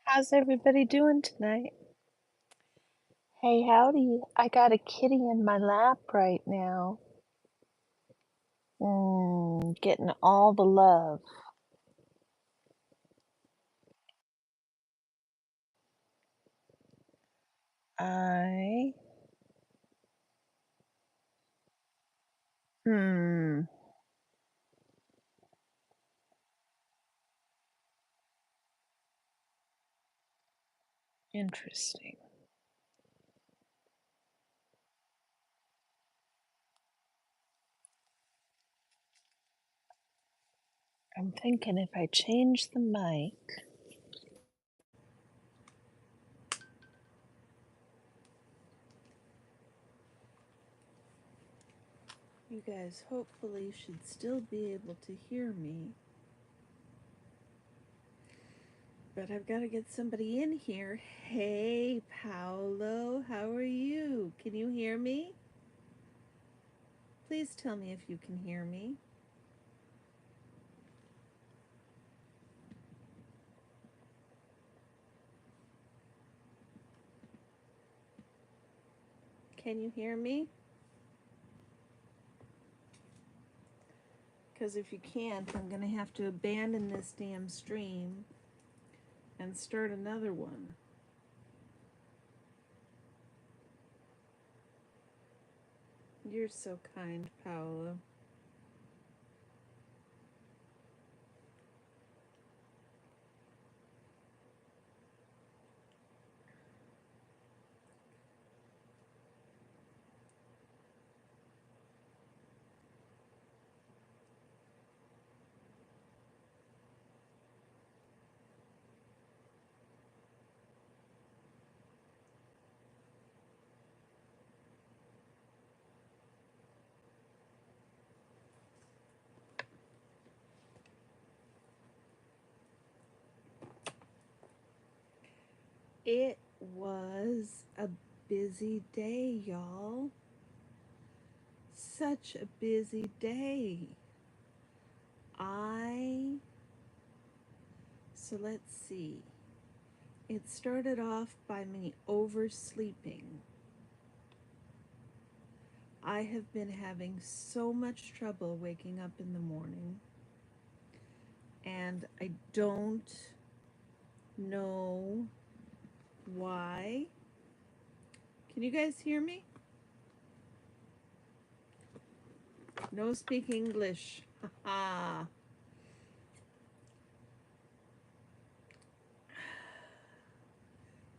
How's everybody doing tonight? Hey, howdy. I got a kitty in my lap right now. Getting all the love. I, hmm, interesting. I'm thinking if I change the mic. You guys hopefully should still be able to hear me. But I've got to get somebody in here. Hey, Paolo, how are you? Can you hear me? Please tell me if you can hear me. Can you hear me? Because if you can't, I'm going to have to abandon this damn stream and start another one. You're so kind, Paolo. It was a busy day, y'all. Such a busy day. So let's see. It started off by me oversleeping. I have been having so much trouble waking up in the morning, and I don't know why. Can you guys hear me? No speak English. Haha.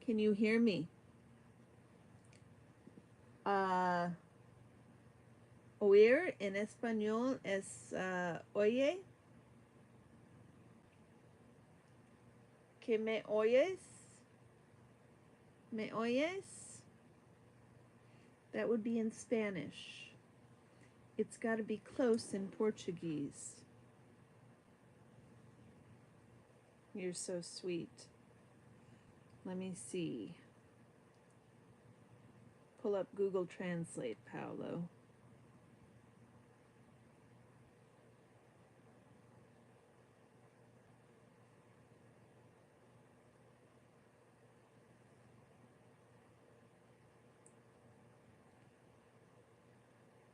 Can you hear me? Oír en español es oye. ¿Que me oyes? ¿Me oyes? That would be in Spanish. It's got to be close in Portuguese. You're so sweet. Let me see. Pull up Google Translate, Paolo.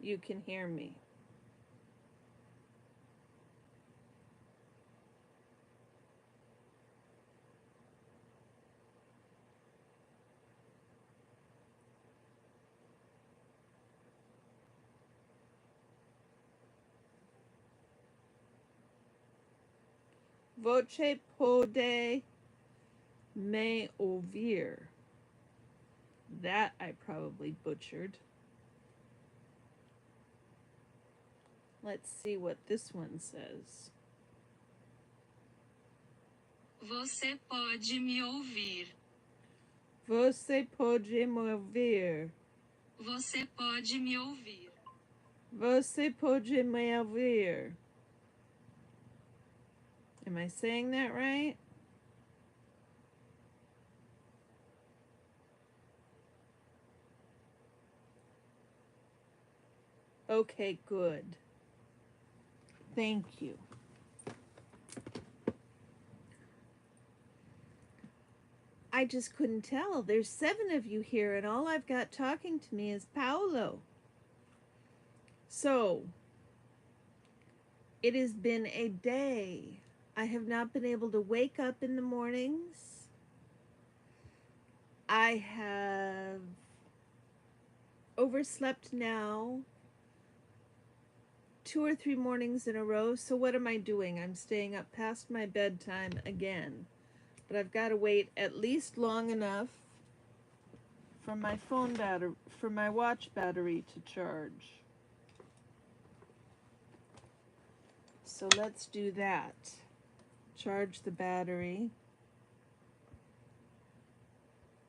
You can hear me. Voce pode me ouvir. That I probably butchered. Let's see what this one says. Você pode me ouvir. Você pode me ouvir. Você pode me ouvir. Você pode me ouvir. Am I saying that right? Okay, good. Thank you. I just couldn't tell. There's 7 of you here, and all I've got talking to me is Paolo. So, it has been a day. I have not been able to wake up in the mornings. I have overslept now 2 or 3 mornings in a row. So what am I doing? I'm staying up past my bedtime again. But I've got to wait at least long enough for my for my watch battery to charge. So let's do that. Charge the battery.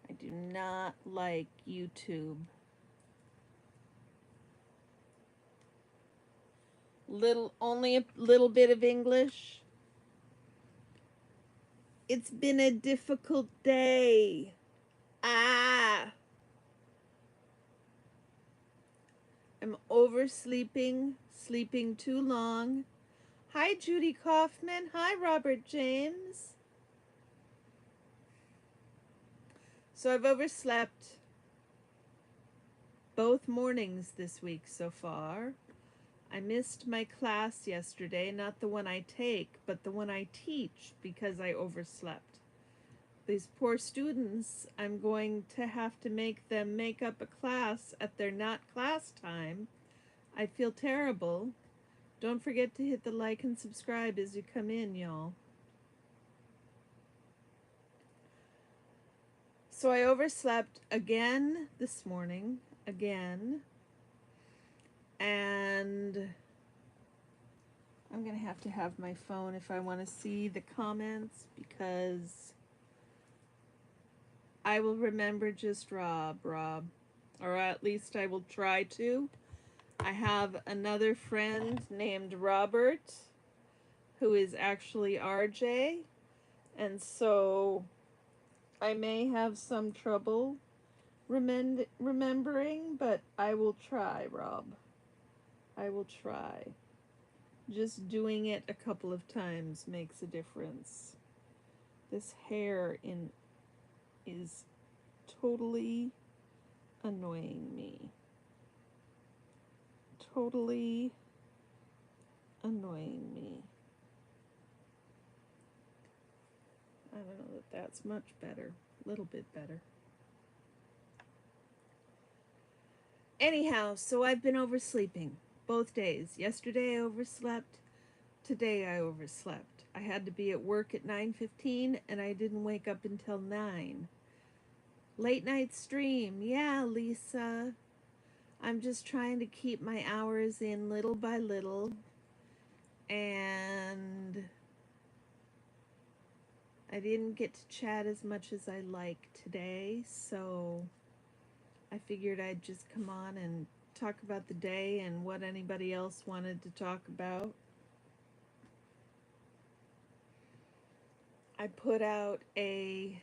I do not like YouTube. Only a little bit of English. It's been a difficult day. I'm oversleeping, sleeping too long. Hi, Judy Kaufman. Hi, Robert James. So I've overslept both mornings this week so far. I missed my class yesterday, not the one I take, but the one I teach because I overslept. These poor students, I'm going to have to make them make up a class at their not class time. I feel terrible. Don't forget to hit the like and subscribe as you come in, y'all. So I overslept again this morning, again. And I'm going to have my phone if I want to see the comments, because I will remember just Rob, or at least I will try to. I have another friend named Robert who is actually RJ, and so I may have some trouble remembering, but I will try, Rob. I will try. Just doing it a couple of times makes a difference. This hair is totally annoying me. Totally annoying me. I don't know that that's much better. A little bit better. Anyhow, so I've been oversleeping both days. Yesterday I overslept. Today I overslept. I had to be at work at 9:15 and I didn't wake up until 9. Late night stream. Yeah, Lisa. I'm just trying to keep my hours in little by little. And I didn't get to chat as much as I like today, so I figured I'd just come on and talk about the day and what anybody else wanted to talk about. I put out a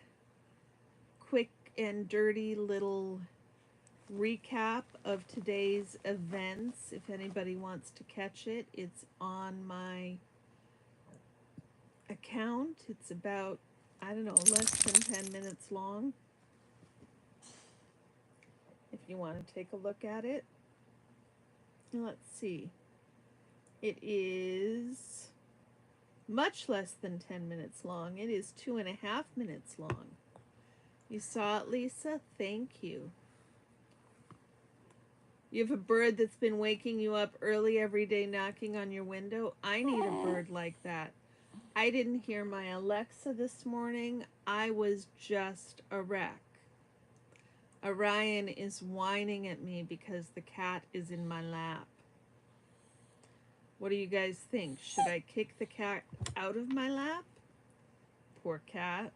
quick and dirty little recap of today's events. If anybody wants to catch it, it's on my account. It's about, I don't know, less than 10 minutes long. If you want to take a look at it. Let's see. It is much less than 10 minutes long. It is 2.5 minutes long. You saw it, Lisa? Thank you. You have a bird that's been waking you up early every day, knocking on your window. I need a bird like that. I didn't hear my Alexa this morning. I was just a wreck. Orion is whining at me because the cat is in my lap. What do you guys think? Should I kick the cat out of my lap? Poor cat.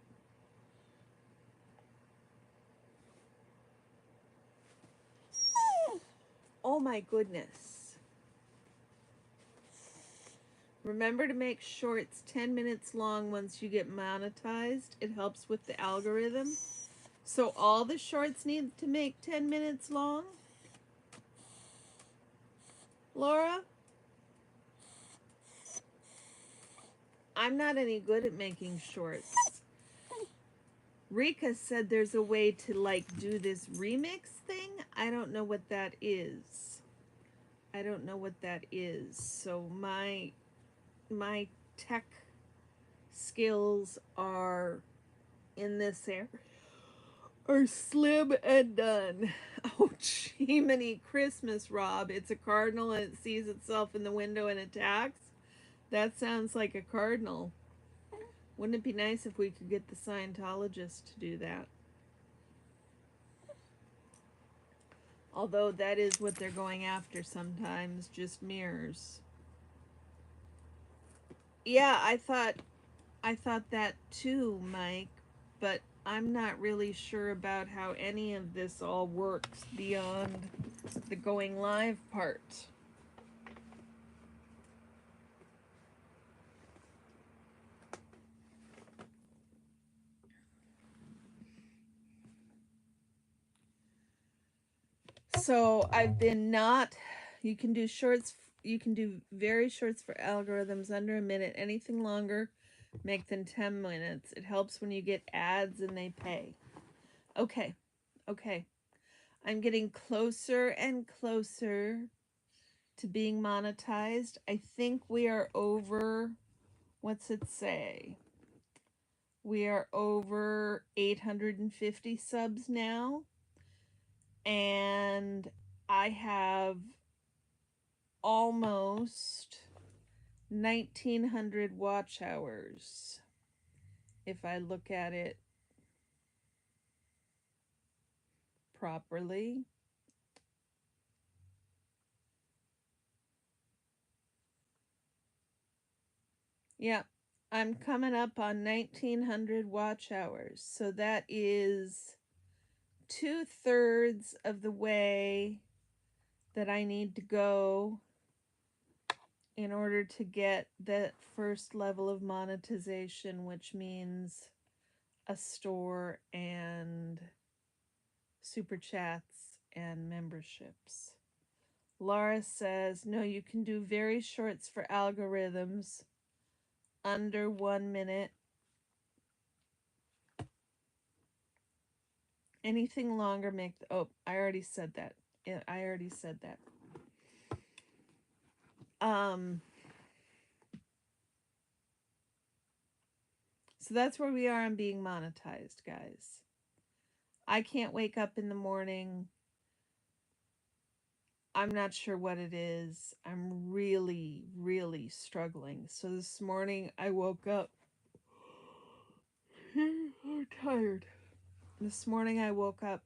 Oh my goodness. Remember to make shorts 10 minutes long once you get monetized. It helps with the algorithm. So all the shorts need to make 10 minutes long? Laura? I'm not any good at making shorts. Rika said there's a way to like do this remix thing. I don't know what that is. I don't know what that is. So my tech skills are in this area are slim and done. Oh, Jiminy Christmas, Rob. It's a cardinal and it sees itself in the window and attacks. That sounds like a cardinal. Wouldn't it be nice if we could get the Scientologist to do that? Although that is what they're going after sometimes, just mirrors. Yeah, I thought that too, Mike, but I'm not really sure about how any of this all works beyond the going live part. So I've been not, you can do shorts, you can do very shorts for algorithms under a minute. Anything longer, make than 10 minutes. It helps when you get ads and they pay. Okay, okay. I'm getting closer and closer to being monetized. I think we are over, what's it say? We are over 850 subs now. And I have almost 1900 watch hours if I look at it properly. Yeah, I'm coming up on 1900 watch hours. So that is 2/3 of the way that I need to go in order to get that first level of monetization, which means a store and super chats and memberships. Laura says, no, you can do very shorts for algorithms under 1 minute. Anything longer make, oh, I already said that. I already said that. So that's where we are on being monetized, guys. I can't wake up in the morning. I'm not sure what it is. I'm really, really struggling. So this morning I woke up. I'm tired. This morning I woke up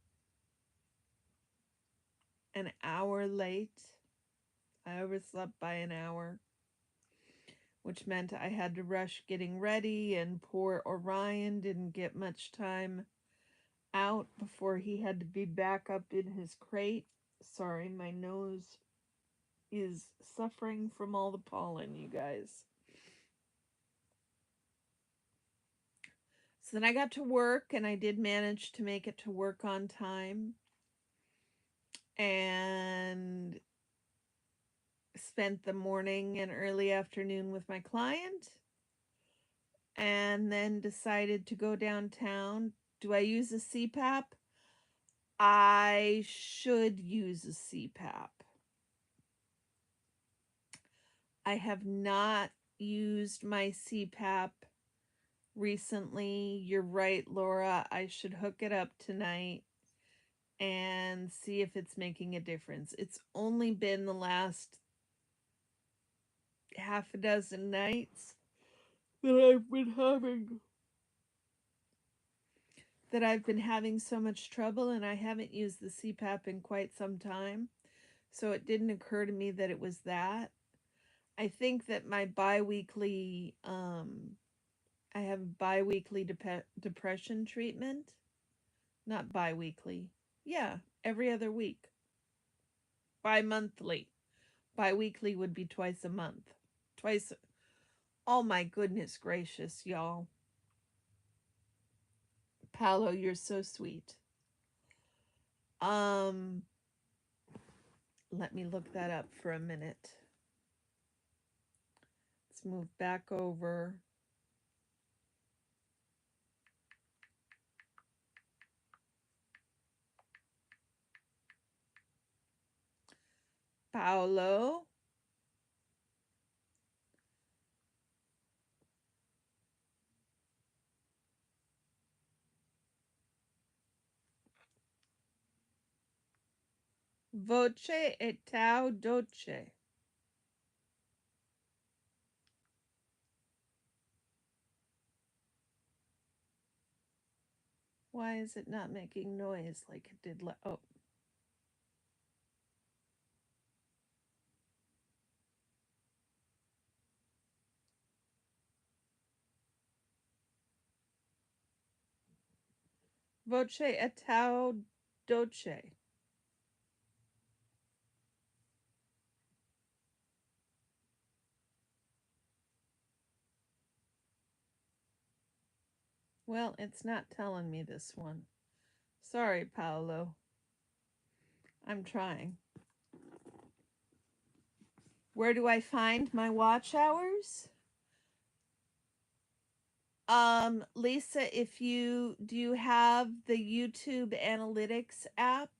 an hour late. I overslept by an hour, which meant I had to rush getting ready, and poor Orion didn't get much time out before he had to be back up in his crate. Sorry, my nose is suffering from all the pollen, you guys. So then I got to work, and I did manage to make it to work on time, and spent the morning and early afternoon with my client, and then decided to go downtown. Do I use a CPAP? I should use a CPAP. I have not used my CPAP recently. You're right, Laura. I should hook it up tonight and see if it's making a difference. It's only been the last half a dozen nights that I've been having so much trouble, and I haven't used the CPAP in quite some time. So it didn't occur to me that it was that. I think that my bi-weekly I have bi-weekly depression treatment. Not bi-weekly. Yeah, every other week. Bi-monthly. Bi-weekly would be twice a month. Twice. Oh my goodness gracious, y'all. Paolo, you're so sweet. Let me look that up for a minute. Let's move back over. Paolo. Voce e tau doce. Why is it not making noise like it did? Oh. Voce e tau doce. Well, it's not telling me this one. Sorry, Paolo. I'm trying. Where do I find my watch hours? Lisa, do you have the YouTube Analytics app?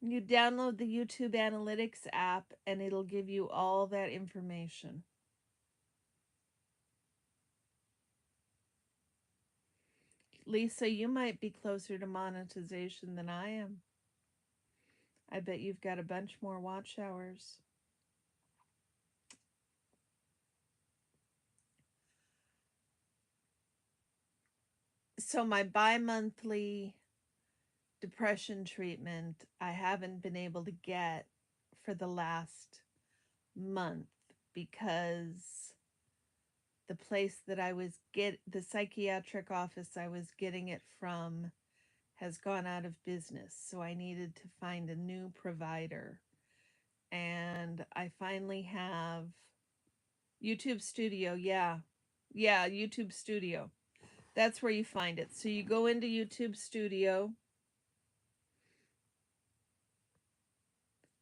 You download the YouTube Analytics app and it'll give you all that information. Lisa, you might be closer to monetization than I am. I bet you've got a bunch more watch hours. So my bi-monthly depression treatment, I haven't been able to get for the last month because the place that the psychiatric office I was getting it from has gone out of business. So I needed to find a new provider. And I finally have YouTube Studio. Yeah, YouTube Studio. That's where you find it. So you go into YouTube Studio.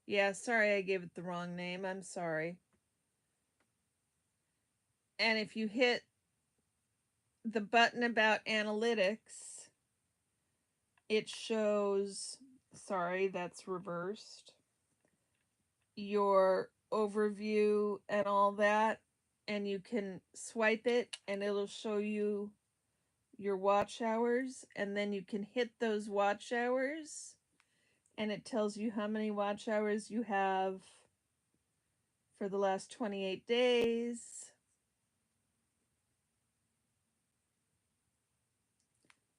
Yeah, sorry I gave it the wrong name. I'm sorry. And if you hit the button about analytics, it shows, sorry, that's reversed, your overview and all that. And you can swipe it and it'll show you your watch hours. And then you can hit those watch hours and it tells you how many watch hours you have for the last 28 days,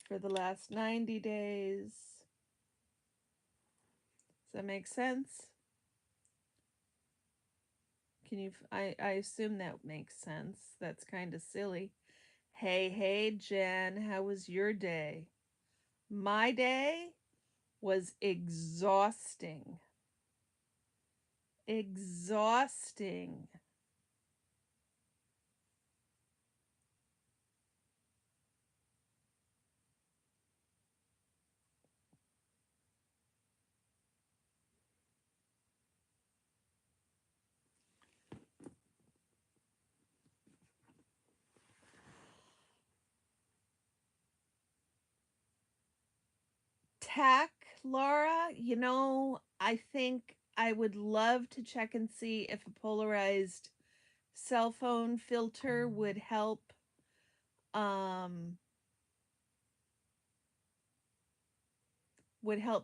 for the last 90 days. Does that make sense? I assume that makes sense. That's kind of silly. Hey, Jen, how was your day? My day was exhausting. Exhausting. Tech, Laura, I think I would love to check and see if a polarized cell phone filter would help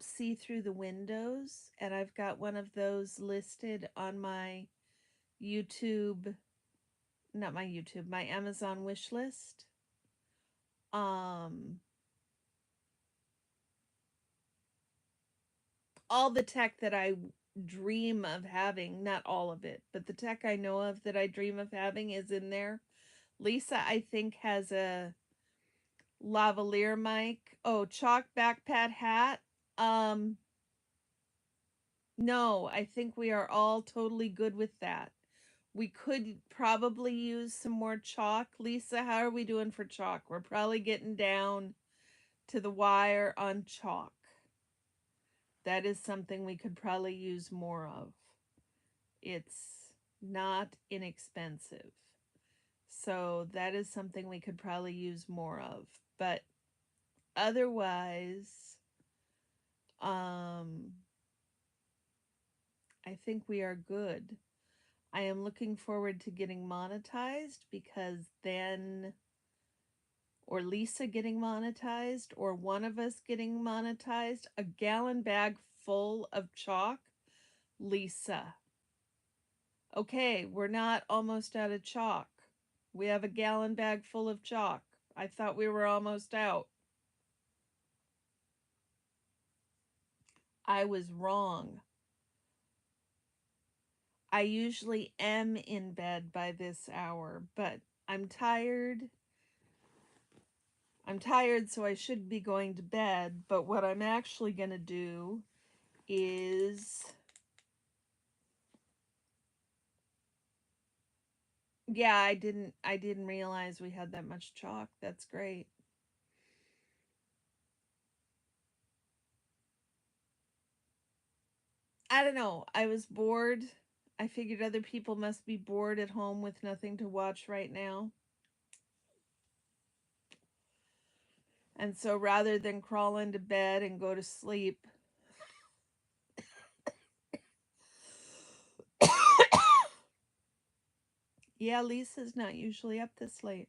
see through the windows, and I've got one of those listed on my my Amazon wish list. All the tech that I dream of having, not all of it, but the tech I know of that I dream of having is in there. Lisa, I think, has a lavalier mic. Oh, chalk backpack hat. No, I think we are all totally good with that. We could probably use some more chalk. Lisa, how are we doing for chalk? We're probably getting down to the wire on chalk. That is something we could probably use more of. It's not inexpensive. So that is something we could probably use more of. But otherwise, I think we are good. I am looking forward to getting monetized because then, or Lisa getting monetized, or one of us getting monetized, a gallon bag full of chalk. Lisa. Okay, we're not almost out of chalk. We have a gallon bag full of chalk. I thought we were almost out. I was wrong. I usually am in bed by this hour, but I'm tired. I'm tired, so I should be going to bed, but what I'm actually going to do is, yeah, I didn't realize we had that much chalk. That's great. I don't know. I was bored. I figured other people must be bored at home with nothing to watch right now. And so rather than crawl into bed and go to sleep, yeah, Lisa's not usually up this late.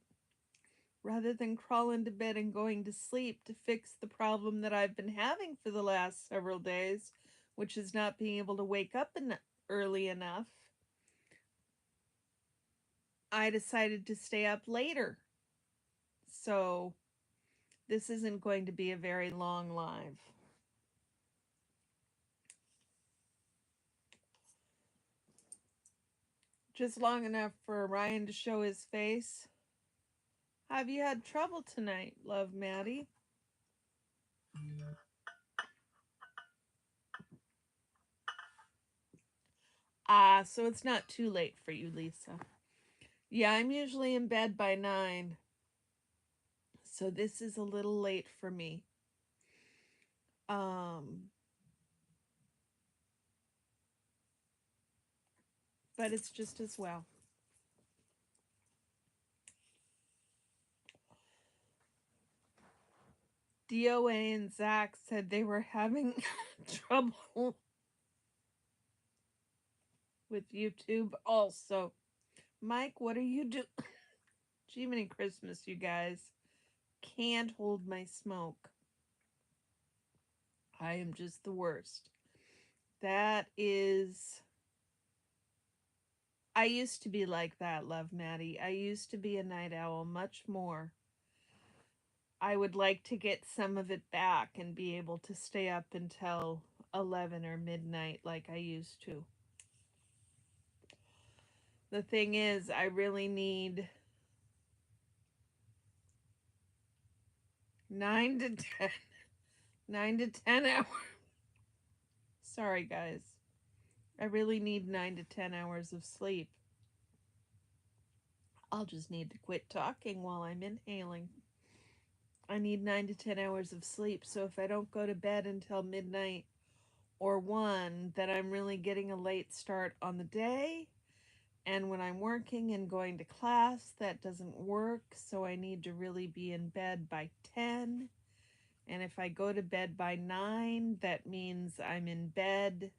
Rather than crawl into bed and going to sleep to fix the problem that I've been having for the last several days, which is not being able to wake up early enough, I decided to stay up later. So this isn't going to be a very long live. Just long enough for Ryan to show his face. Have you had trouble tonight, love Maddie? Ah, so it's not too late for you, Lisa. Yeah, I'm usually in bed by 9. So this is a little late for me. But it's just as well. DOA and Zach said they were having trouble with YouTube also. Mike, what are you doing? Jiminy Christmas, you guys. Can't hold my smoke. I am just the worst. That is... I used to be like that, love Maddie. I used to be a night owl much more. I would like to get some of it back and be able to stay up until 11 or midnight like I used to. The thing is, I really need 9 to 10, 9 to 10 hours. Sorry, guys. I really need 9 to 10 hours of sleep. I'll just need to quit talking while I'm inhaling. I need 9 to 10 hours of sleep, so if I don't go to bed until midnight or 1, then I'm really getting a late start on the day. And when I'm working and going to class, that doesn't work, so I need to really be in bed by 10. And if I go to bed by 9, that means I'm in bed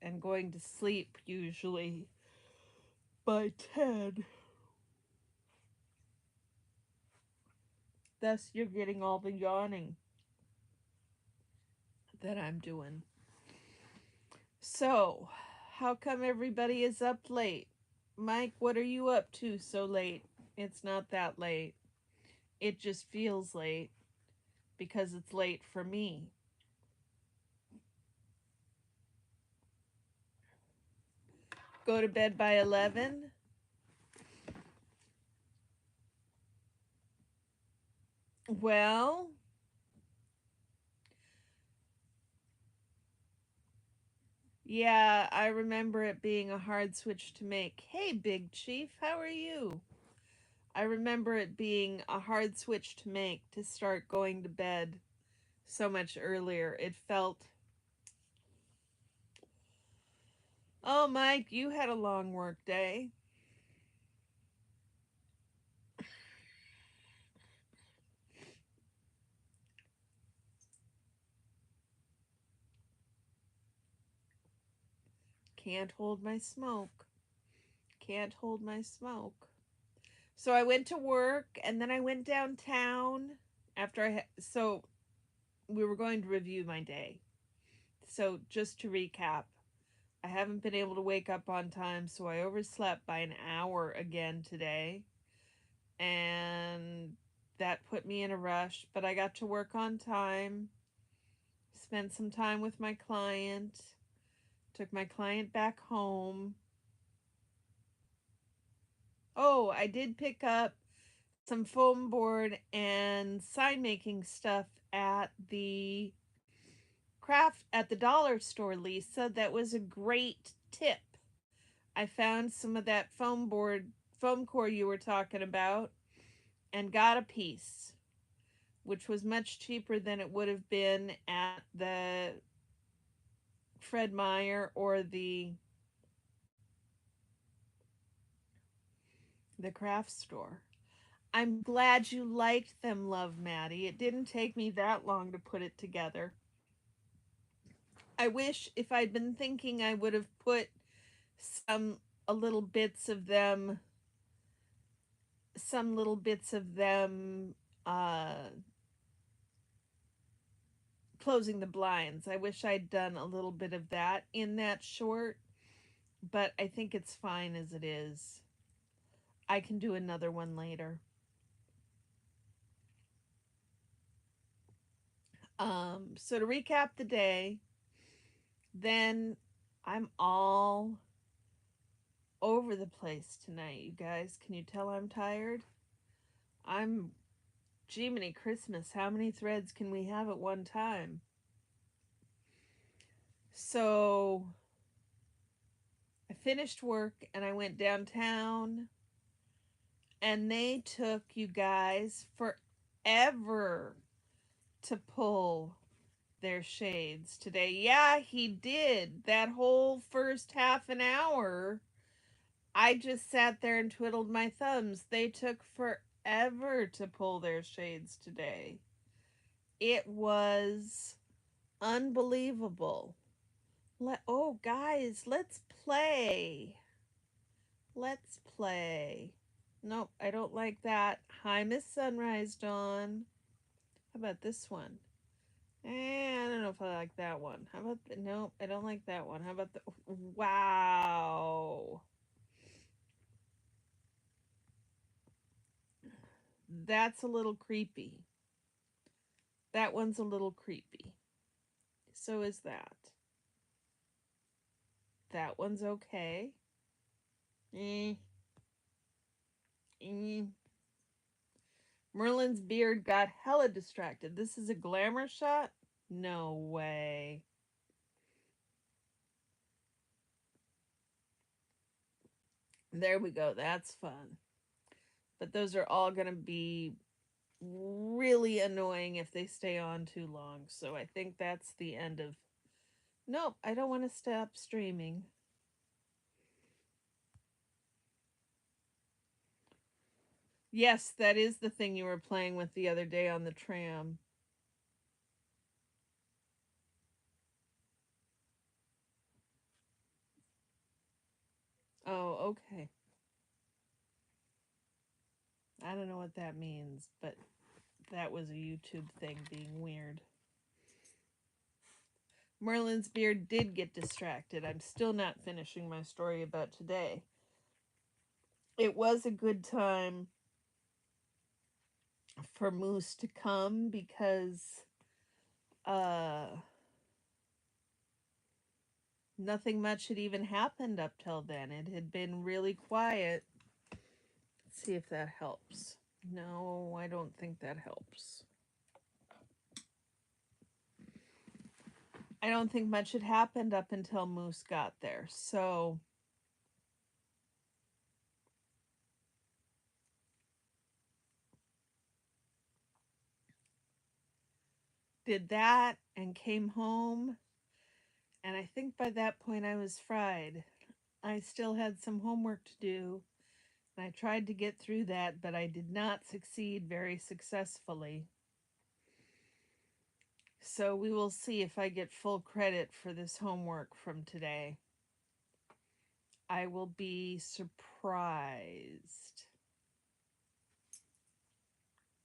and going to sleep usually by 10. Thus, you're getting all the yawning that I'm doing. So, how come everybody is up late? Mike, what are you up to so late? It's not that late. It just feels late because it's late for me. Go to bed by 11? Well, yeah, I remember it being a hard switch to make. Hey, Big Chief, how are you? I remember it being a hard switch to make to start going to bed so much earlier. It felt... Oh, Mike, you had a long work day. can't hold my smoke. Can't hold my smoke. So I went to work and then I went downtown after so we were going to review my day. So just to recap, I haven't been able to wake up on time, so I overslept by an hour again today. And that put me in a rush, but I got to work on time, spent some time with my client, took my client back home. Oh, I did pick up some foam board and sign making stuff at the dollar store, Lisa. That was a great tip. I found some of that foam core you were talking about and got a piece, which was much cheaper than it would have been at the Fred Meyer or the craft store. I'm glad you liked them, Love Maddie. It didn't take me that long to put it together. I wish if I'd been thinking I would have put a little bits of them uh closing the blinds. I wish I'd done a little bit of that in that short, but I think it's fine as it is. I can do another one later. So to recap the day, then I'm all over the place tonight, you guys. Can you tell I'm tired? I'm Jiminy Christmas. How many threads can we have at one time? So I finished work and I went downtown, and they took, you guys, forever to pull their shades today. Yeah, he did. That whole first half an hour, I just sat there and twiddled my thumbs. They took forever to pull their shades today. It was unbelievable. Oh, guys, let's play. Let's play. Nope, I don't like that. Hi, Miss Sunrise Dawn. How about this one? I don't know if I like that one. How about nope, I don't like that one. How about the wow. That's a little creepy. That one's a little creepy. So is that. That one's okay. Merlin's beard got hella distracted. This is a glamour shot? No way. There we go. That's fun. But those are all going to be really annoying if they stay on too long. So I think that's the end of... Nope, I don't want to stop streaming. Yes, that is the thing you were playing with the other day on the tram. Oh, okay. I don't know what that means, but that was a YouTube thing being weird. Merlin's beard did get distracted. I'm still not finishing my story about today. It was a good time for Moose to come because nothing much had even happened up till then. It had been really quiet. Let's see if that helps. No, I don't think that helps. I don't think much had happened up until Moose got there. So did that and came home, and I think by that point I was fried. I still had some homework to do, and I tried to get through that, but I did not succeed very successfully. So we will see if I get full credit for this homework from today. I will be surprised.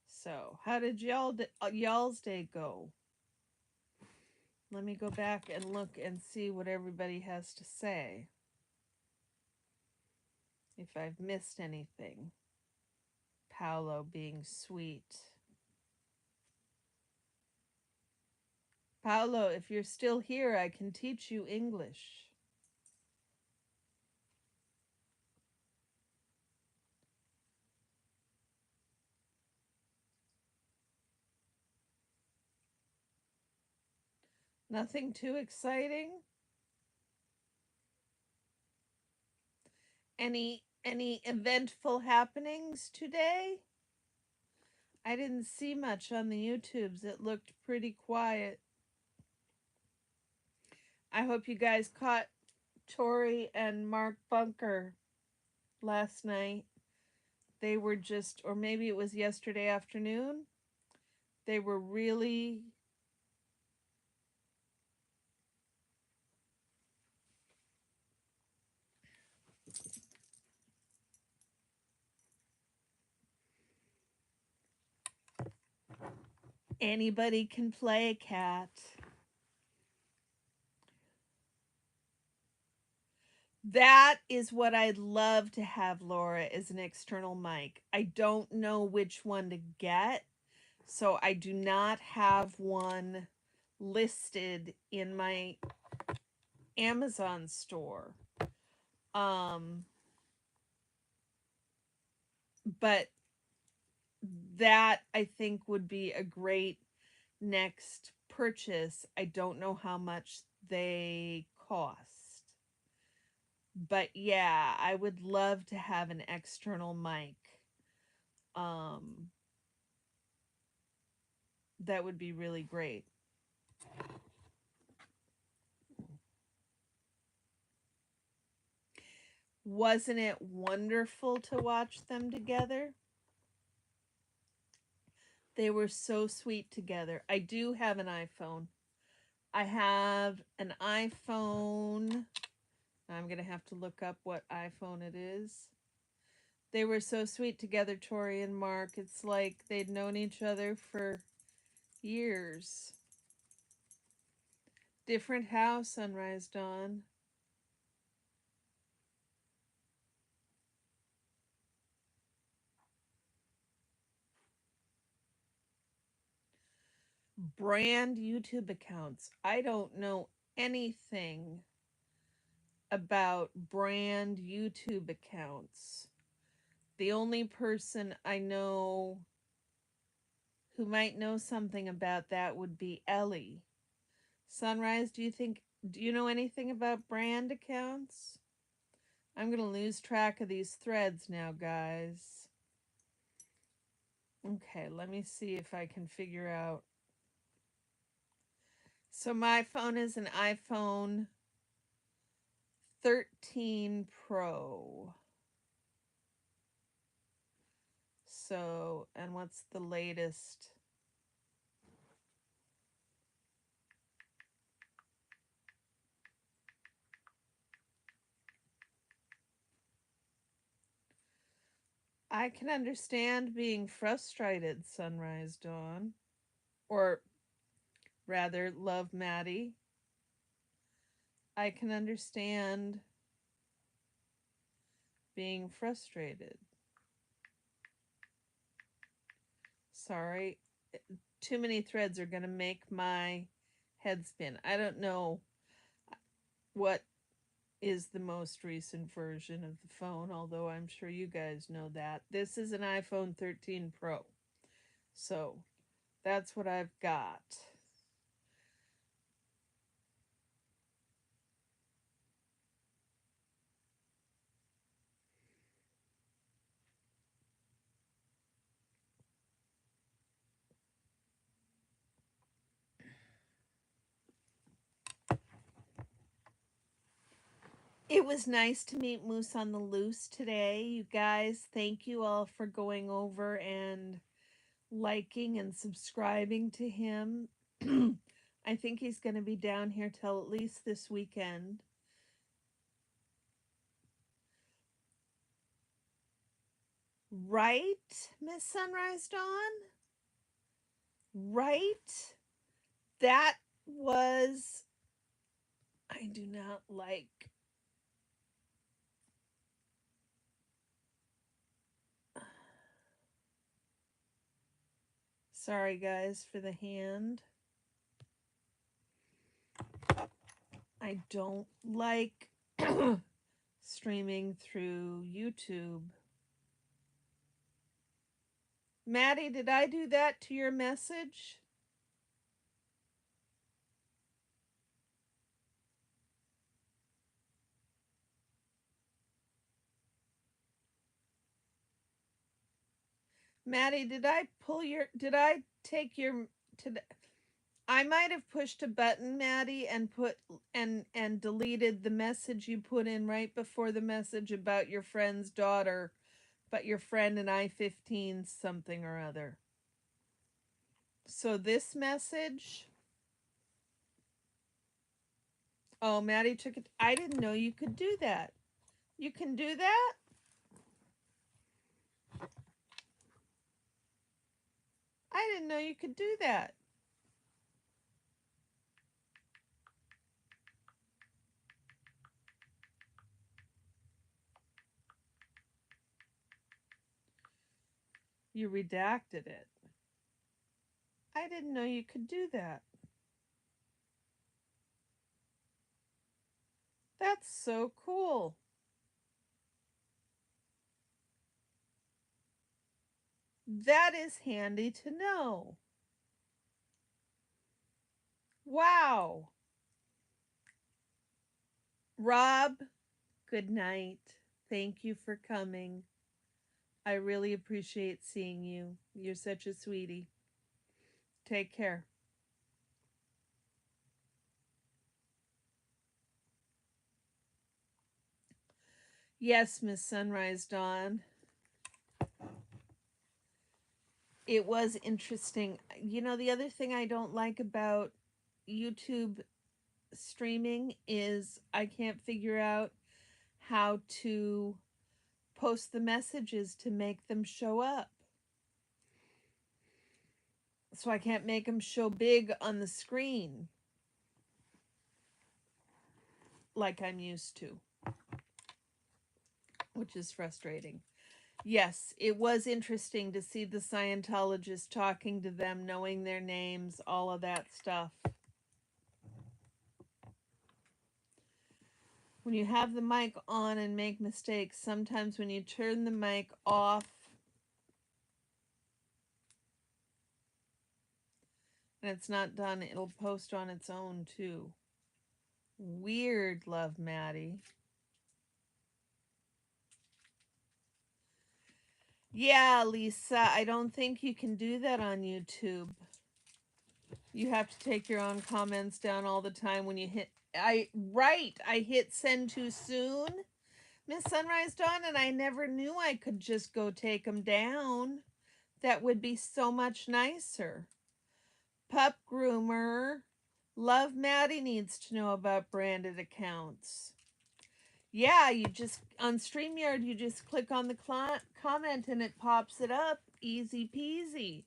So, how did y'all's day go? Let me go back and look and see what everybody has to say. If I've missed anything. Paolo being sweet. Paolo, if you're still here, I can teach you English. Nothing too exciting? Any eventful happenings today? I didn't see much on the YouTubes. It looked pretty quiet. I hope you guys caught Tori and Mark Bunker last night. They were just, or maybe it was yesterday afternoon. They were really anybody can play, Cat. That is what I'd love to have, Laura, is an external mic. I don't know which one to get, so I do not have one listed in my Amazon store. But that I think would be a great next purchase. I don't know how much they cost. But yeah, I would love to have an external mic. That would be really great. Wasn't it wonderful to watch them together? They were so sweet together. I do have an iPhone. I have an iPhone. I'm going to have to look up what iPhone it is. They were so sweet together, Tori and Mark. It's like they'd known each other for years. Different house, Sunrise Dawn. Brand YouTube accounts. I don't know anything about brand YouTube accounts. The only person I know who might know something about that would be Ellie. Sunrise, do you know anything about brand accounts? I'm going to lose track of these threads now, guys. Okay, let me see if I can figure out. So my phone is an iPhone 13 Pro. So, and what's the latest? I can understand being frustrated, Sunrise Dawn. Or rather, Love Maddie. I can understand being frustrated. Sorry, too many threads are going to make my head spin. I don't know what is the most recent version of the phone, although I'm sure you guys know that. This is an iPhone 13 Pro. So that's what I've got. It was nice to meet Moose on the Loose today. You guys, thank you all for going over and liking and subscribing to him. I think he's going to be down here till at least this weekend. Right, Miss Sunrise Dawn? Right? That was. I do not like. Sorry, guys, for the hand. I don't like streaming through YouTube. Maddie, did I do that to your message? Maddie, did I take your I might have pushed a button, Maddie, and deleted the message you put in right before the message about your friend's daughter, but your friend and I-15 something or other. So this message. Oh, Maddie took it. I didn't know you could do that. You can do that? I didn't know you could do that. You redacted it. I didn't know you could do that. That's so cool. That is handy to know. Wow. Rob, good night. Thank you for coming. I really appreciate seeing you. You're such a sweetie. Take care. Yes, Miss Sunrise Dawn. It was interesting. You know, the other thing I don't like about YouTube streaming is I can't figure out how to post the messages to make them show up. So I can't make them show big on the screen like I'm used to, which is frustrating. Yes, it was interesting to see the Scientologists talking to them, knowing their names, all of that stuff. When you have the mic on and make mistakes, sometimes when you turn the mic off and it's not done, it'll post on its own too. Weird, Love Maddie. Yeah, Lisa, I don't think you can do that on YouTube. You have to take your own comments down all the time when you hit. I hit send too soon, Miss Sunrise Dawn, and I never knew I could just go take them down. That would be so much nicer. Pup Groomer, Love Maddie needs to know about branded accounts. Yeah, you just, on StreamYard, you just click on the comment and it pops it up. Easy peasy.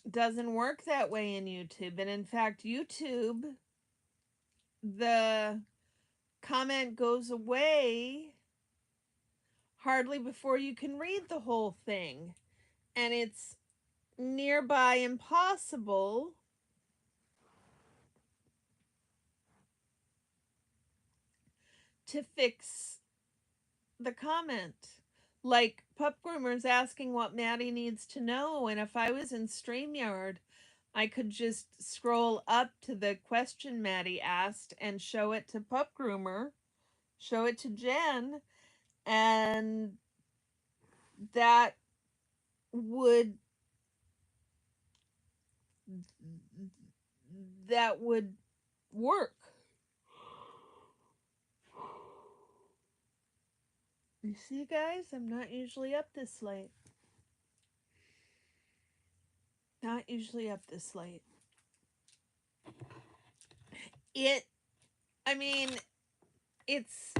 Doesn't work that way in YouTube. And in fact, YouTube, the comment goes away hardly before you can read the whole thing. And it's nearby impossible to fix the comment. Like, Pup Groomer's asking what Maddie needs to know, and if I was in StreamYard, I could just scroll up to the question Maddie asked and show it to Pup Groomer, show it to Jen, and that would work. You see, guys, I'm not usually up this late. Not usually up this late. I mean, it's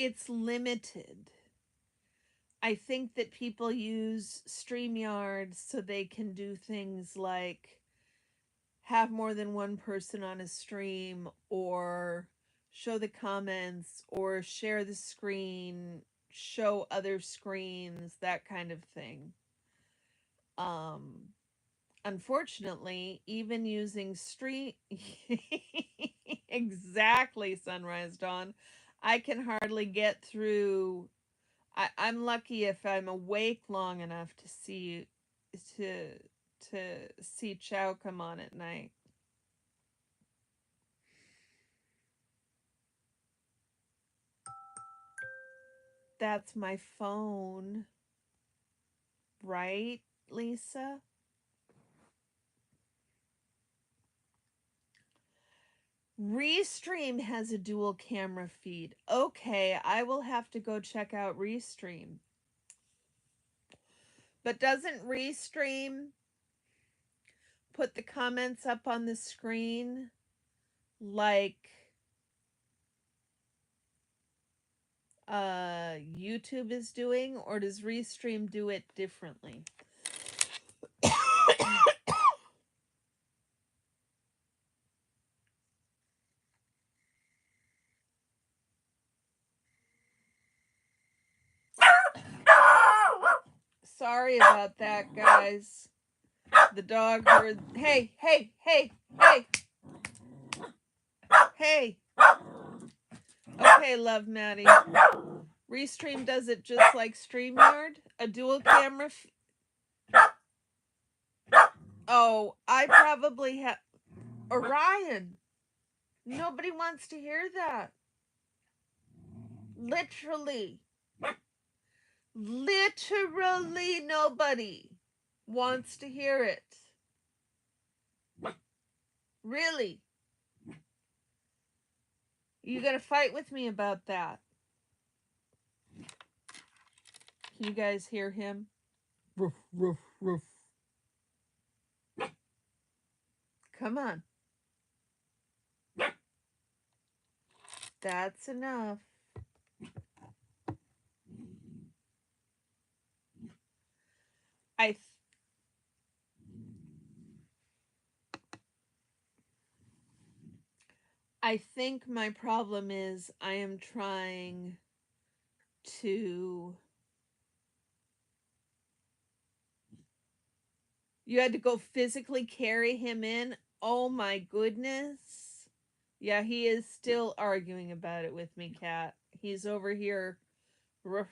it's limited. I think that people use StreamYard so they can do things like have more than one person on a stream, or show the comments, or share the screen, show other screens, that kind of thing. Unfortunately, even using stream exactly, Sunrise Dawn, I can hardly get through. I'm lucky if I'm awake long enough to to see Chow come on at night. That's my phone, right, Lisa? Restream has a dual camera feed. Okay, I will have to go check out Restream. But doesn't Restream put the comments up on the screen like YouTube is doing, or does Restream do it differently? Sorry about that, guys. The dog heard. Hey, hey, hey, hey, hey. Okay, love Maddie. Restream does it just like StreamYard, a dual camera. Oh, I probably have. Orion. Nobody wants to hear that. Literally. Literally nobody wants to hear it. Really. You gonna fight with me about that? Can you guys hear him? Ruff, ruff, ruff. Come on. That's enough. I think my problem is I am trying to. You had to go physically carry him in? Oh my goodness. Yeah, he is still arguing about it with me, Kat. He's over here. Come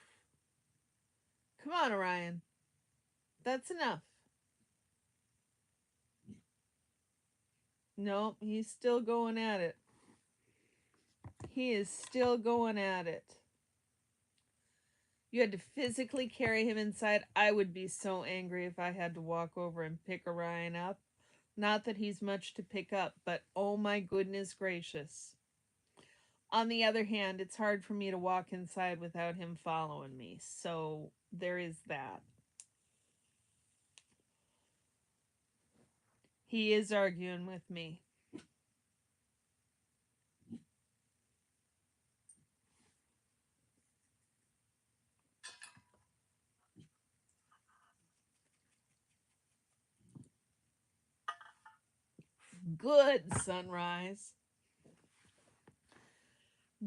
on, Orion. That's enough. No, he's still going at it. He is still going at it. You had to physically carry him inside. I would be so angry if I had to walk over and pick Orion up. Not that he's much to pick up, but oh my goodness gracious. On the other hand, it's hard for me to walk inside without him following me. So there is that. He is arguing with me. Good, Sunrise.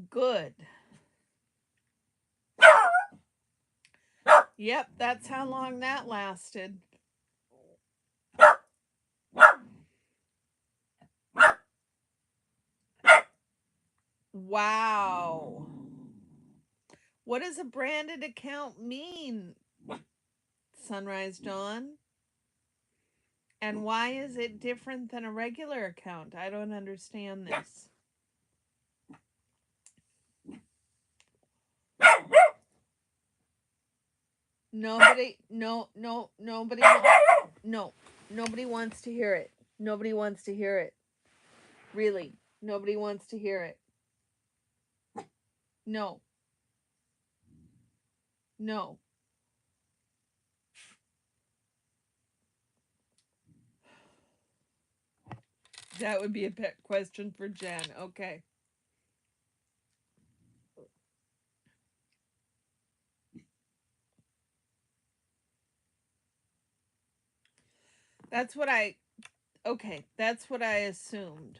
Good. Yep, that's how long that lasted. Wow. What does a branded account mean, Sunrise Dawn? And why is it different than a regular account? I don't understand this. Nobody wants to hear it. Nobody wants to hear it. Really, nobody wants to hear it. No. That would be a pet question for Jen. Okay. That's what I assumed.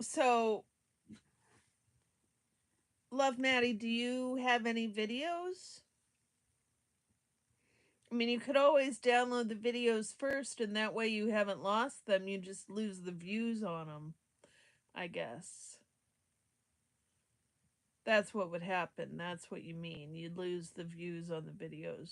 So, Love Maddie, do you have any videos? I mean, you could always download the videos first, and that way you haven't lost them. You just lose the views on them, I guess. That's what would happen. That's what you mean. You'd lose the views on the videos.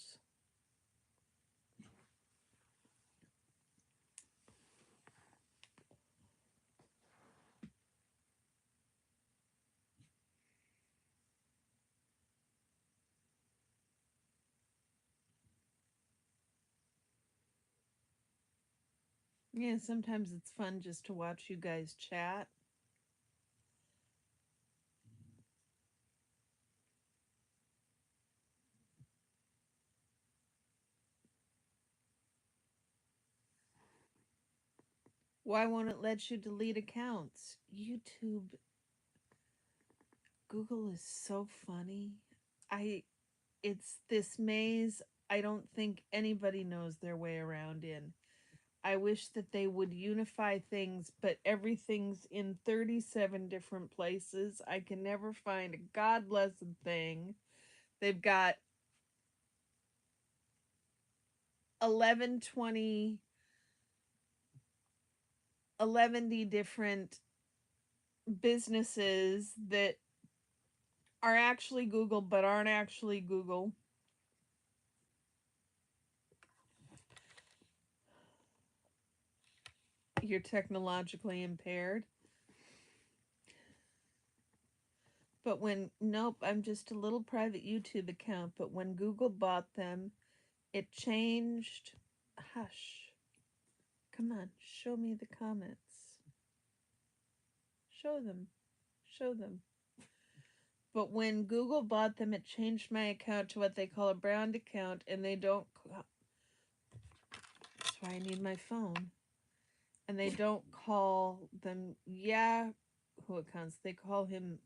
Yeah, sometimes it's fun just to watch you guys chat. Why won't it let you delete accounts? YouTube, Google is so funny. It's this maze I don't think anybody knows their way around in. I wish that they would unify things, but everything's in 37 different places. I can never find a god blessed thing. They've got 11, 20, 11 different businesses that are actually Google but aren't actually Google. You're technologically impaired. But nope, I'm just a little private YouTube account. But when Google bought them, it changed. Hush. Come on, show me the comments. Show them. Show them. But when Google bought them, it changed my account to what they call a brand account, and they don't. That's why I need my phone. And they don't call them Yahoo accounts. They call him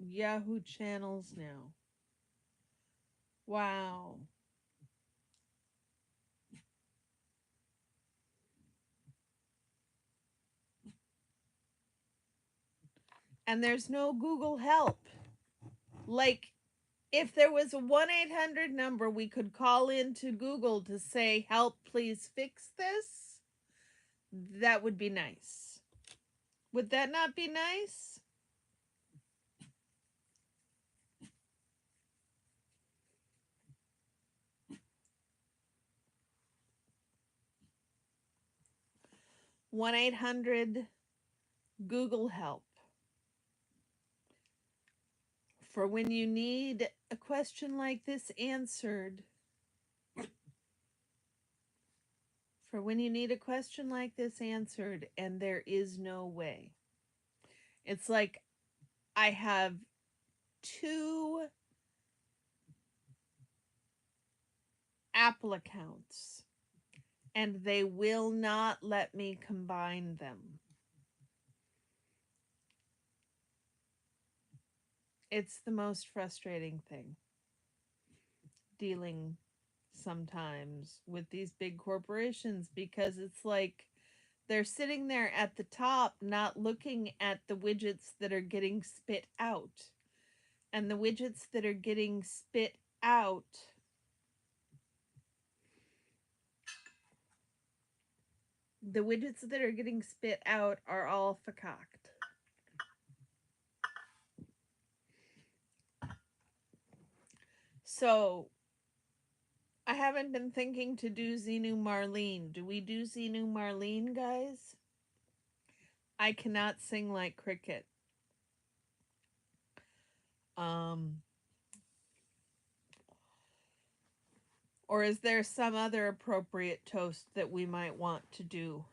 Yahoo channels now. Wow. And there's no Google help. Like, if there was a 1-800 number we could call into Google to say, help, please fix this, that would be nice. Would that not be nice? One 800 Google help. For when you need a question like this answered. For when you need a question like this answered and there is no way. It's like I have 2 Apple accounts and they will not let me combine them. It's the most frustrating thing. Dealing sometimes with these big corporations because it's like they're sitting there at the top not looking at the widgets that are getting spit out. And the widgets that are getting spit out are all fakaked. So I haven't been thinking to do Xenu Marlene. Do we do Xenu Marlene, guys? I cannot sing like Cricket. Or is there some other appropriate toast that we might want to do?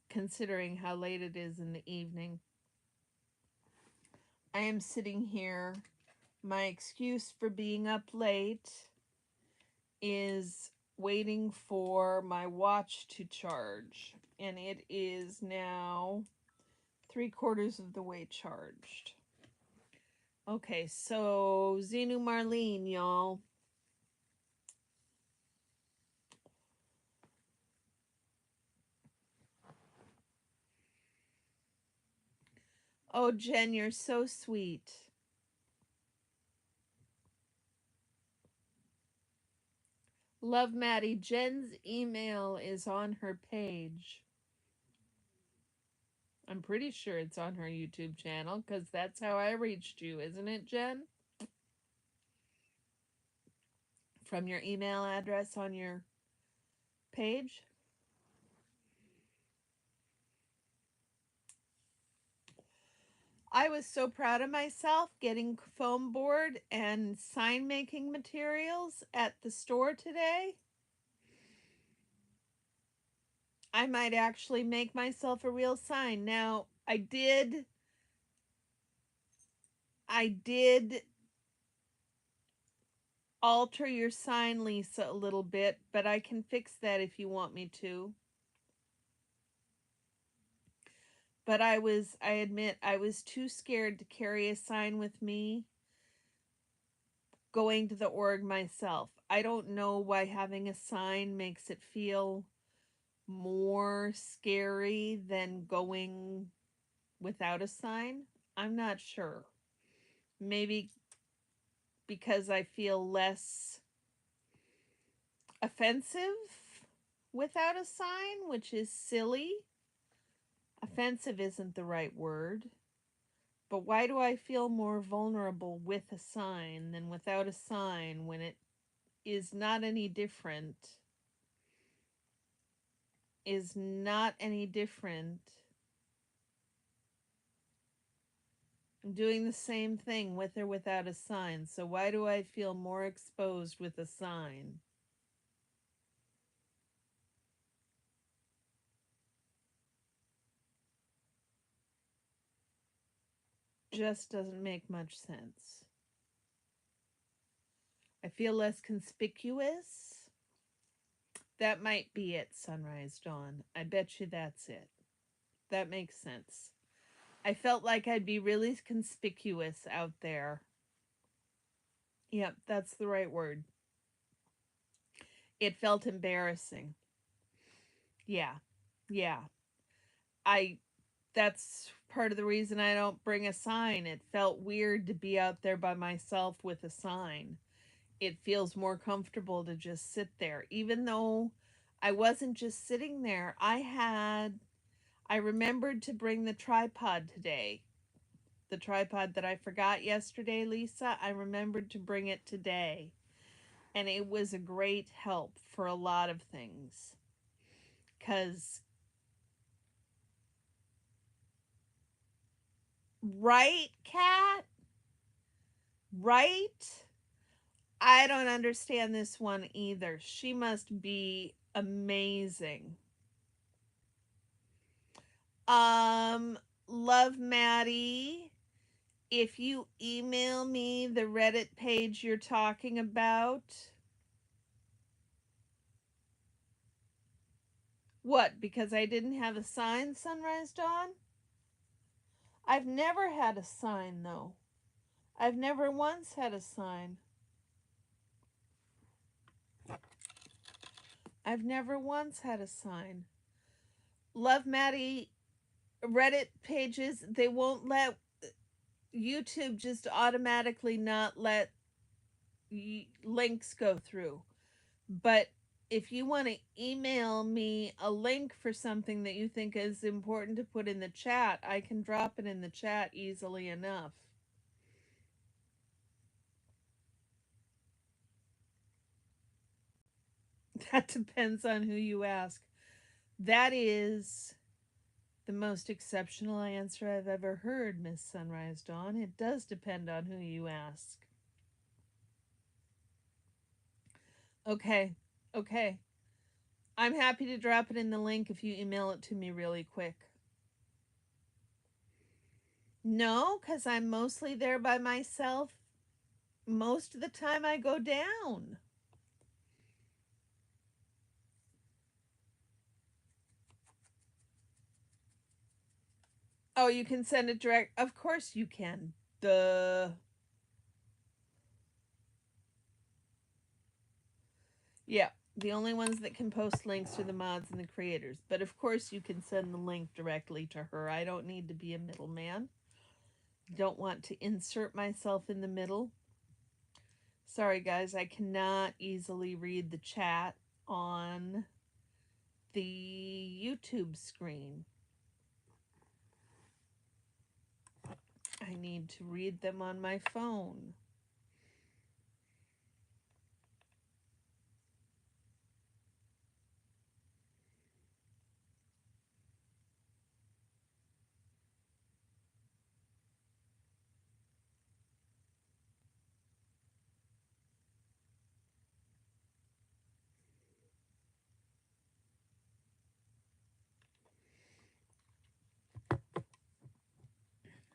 Considering how late it is in the evening. I am sitting here. My excuse for being up late is waiting for my watch to charge. And it is now 3/4 of the way charged. Okay, so Xenu Marlene, y'all. Oh, Jen, you're so sweet. Love Maddie. Jen's email is on her page. I'm pretty sure it's on her YouTube channel because that's how I reached you, isn't it, Jen? From your email address on your page? I was so proud of myself getting foam board and sign making materials at the store today. I might actually make myself a real sign. Now, I did alter your sign, Lisa, a little bit, but I can fix that if you want me to. But I admit, I was too scared to carry a sign with me going to the org myself. I don't know why having a sign makes it feel more scary than going without a sign. I'm not sure. Maybe because I feel less offensive without a sign, which is silly. Offensive isn't the right word. But why do I feel more vulnerable with a sign than without a sign when it is not any different? Is not any different. I'm doing the same thing with or without a sign. So why do I feel more exposed with a sign? Just doesn't make much sense. I feel less conspicuous. That might be it, Sunrise Dawn. I bet you that's it. That makes sense. I felt like I'd be really conspicuous out there. Yep, that's the right word. It felt embarrassing. Yeah. Yeah. That's part of the reason I don't bring a sign. It felt weird to be out there by myself with a sign. It feels more comfortable to just sit there, even though I wasn't just sitting there. I remembered to bring the tripod today. The tripod that I forgot yesterday, Lisa, I remembered to bring it today. And it was a great help for a lot of things. Because, right, Kat? Right? I don't understand this one either. She must be amazing. Um, Love Maddie. If you email me the Reddit page you're talking about. What? Because I didn't have a sign, Sunrise Dawn? I've never had a sign, though. I've never once had a sign. I've never once had a sign. Love Maddie Reddit pages, they won't let YouTube just automatically not let links go through. But if you want to email me a link for something that you think is important to put in the chat, I can drop it in the chat easily enough. That depends on who you ask. That is the most exceptional answer I've ever heard, Miss Sunrise Dawn. It does depend on who you ask. Okay. Okay. I'm happy to drop it in the link if you email it to me really quick. No, because I'm mostly there by myself. Most of the time I go down. Oh, you can send it direct. Of course you can. Duh. Yeah, the only ones that can post links are the mods and the creators. But of course, you can send the link directly to her. I don't need to be a middleman. Don't want to insert myself in the middle. Sorry, guys, I cannot easily read the chat on the YouTube screen. I need to read them on my phone.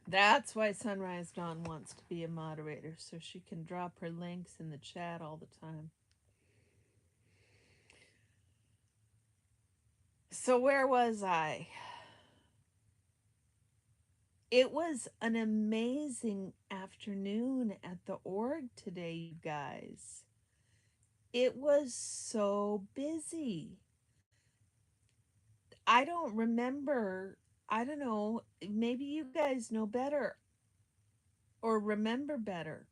That's why Sunrise Dawn wants to be a moderator, so she can drop her links in the chat all the time. So where was I? It was an amazing afternoon at the org today, you guys. It was so busy. I don't remember, I don't know, maybe you guys know better or remember better.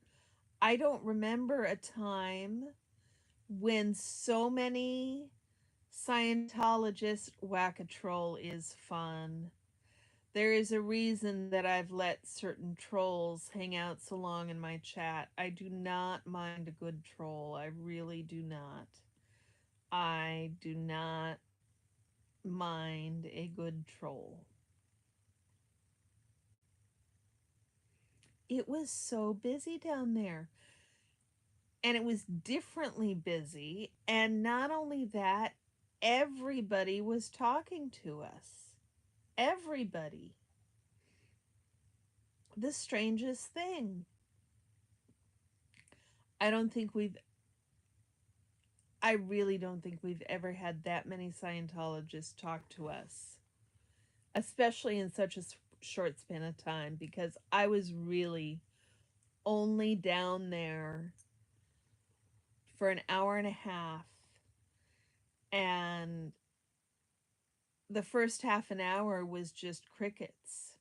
I don't remember a time when so many Scientologists, whack-a-troll is fun. There is a reason that I've let certain trolls hang out so long in my chat. I do not mind a good troll. I really do not. I do not mind a good troll. It was so busy down there. And it was differently busy. And not only that, everybody was talking to us. Everybody. The strangest thing. I really don't think we've ever had that many Scientologists talk to us, especially in such a short span of time, because I was really only down there for an hour and a half, and the first half an hour was just crickets.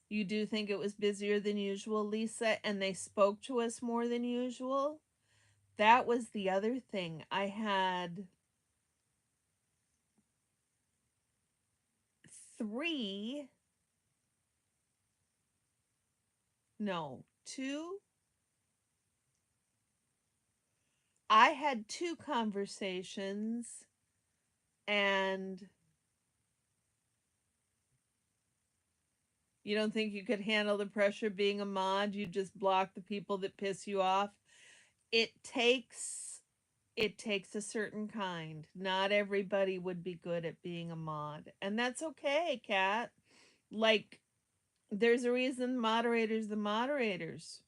You do think it was busier than usual, Lisa, and they spoke to us more than usual? That was the other thing. I had two. I had two conversations, and you don't think you could handle the pressure being a mod? You just block the people that piss you off? It takes a certain kind. Not everybody would be good at being a mod, and that's okay, Kat. Like, there's a reason moderators the moderators.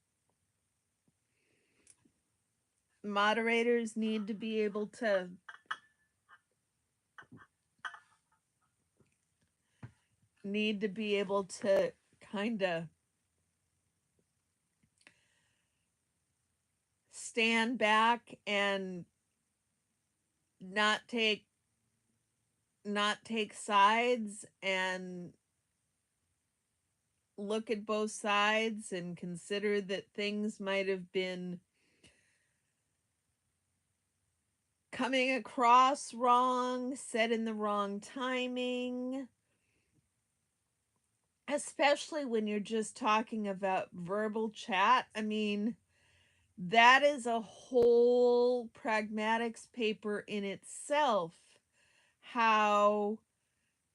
Moderators need to be able to kind of stand back and not take sides and look at both sides and consider that things might have been coming across wrong, said in the wrong timing, especially when you're just talking about verbal chat. I mean, that is a whole pragmatics paper in itself, how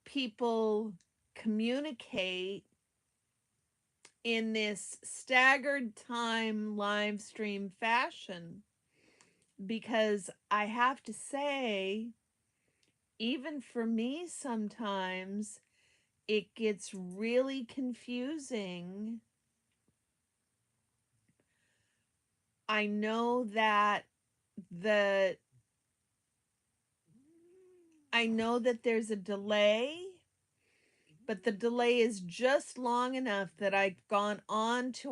people communicate in this staggered time live stream fashion. Because I have to say, even for me sometimes, it gets really confusing. I know that there's a delay, but the delay is just long enough that I've gone on to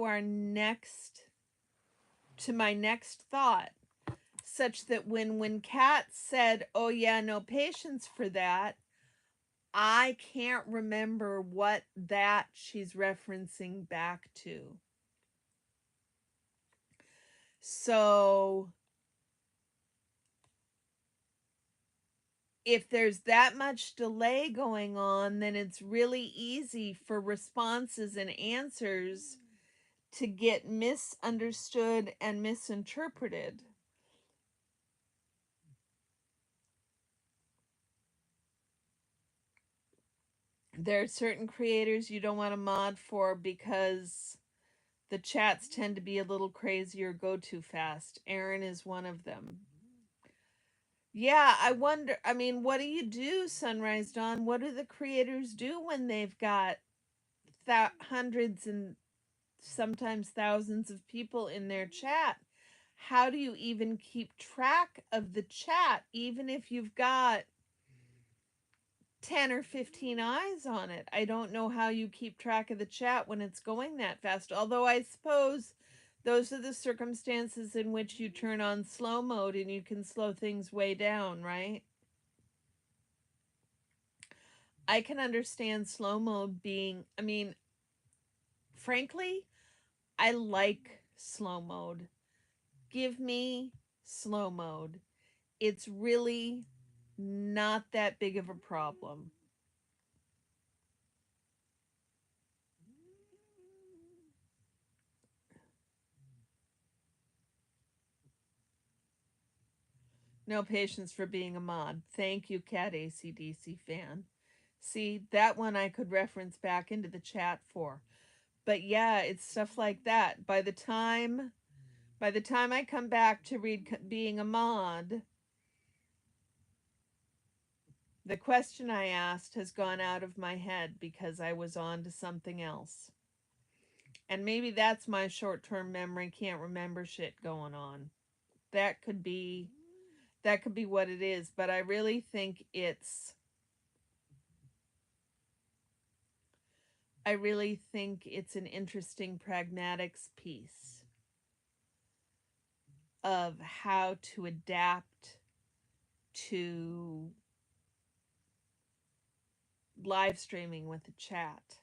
my next thought. such that when Kat said, "Oh yeah, no patience for that," I can't remember what that she's referencing back to. So if there's that much delay going on, then it's really easy for responses and answers to get misunderstood and misinterpreted. There are certain creators you don't want to mod for because the chats tend to be a little crazy or go too fast. Aaron is one of them. Yeah, I wonder, I mean, what do you do, Sunrise Dawn? What do the creators do when they've got hundreds and sometimes thousands of people in their chat? How do you even keep track of the chat, even if you've got 10 or 15 eyes on it? I don't know how you keep track of the chat when it's going that fast. Although I suppose those are the circumstances in which you turn on slow mode and you can slow things way down, right? I can understand slow mode being, I mean, frankly, I like slow mode. Give me slow mode. It's really not that big of a problem. No patience for being a mod. Thank you, Cat ACDC fan. See, that one I could reference back into the chat for. But yeah, it's stuff like that. By the time I come back to read being a mod, the question I asked has gone out of my head because I was on to something else. And maybe that's my short-term memory, can't remember shit going on. That could be what it is, but I really think it's an interesting pragmatics piece of how to adapt to live streaming with a chat.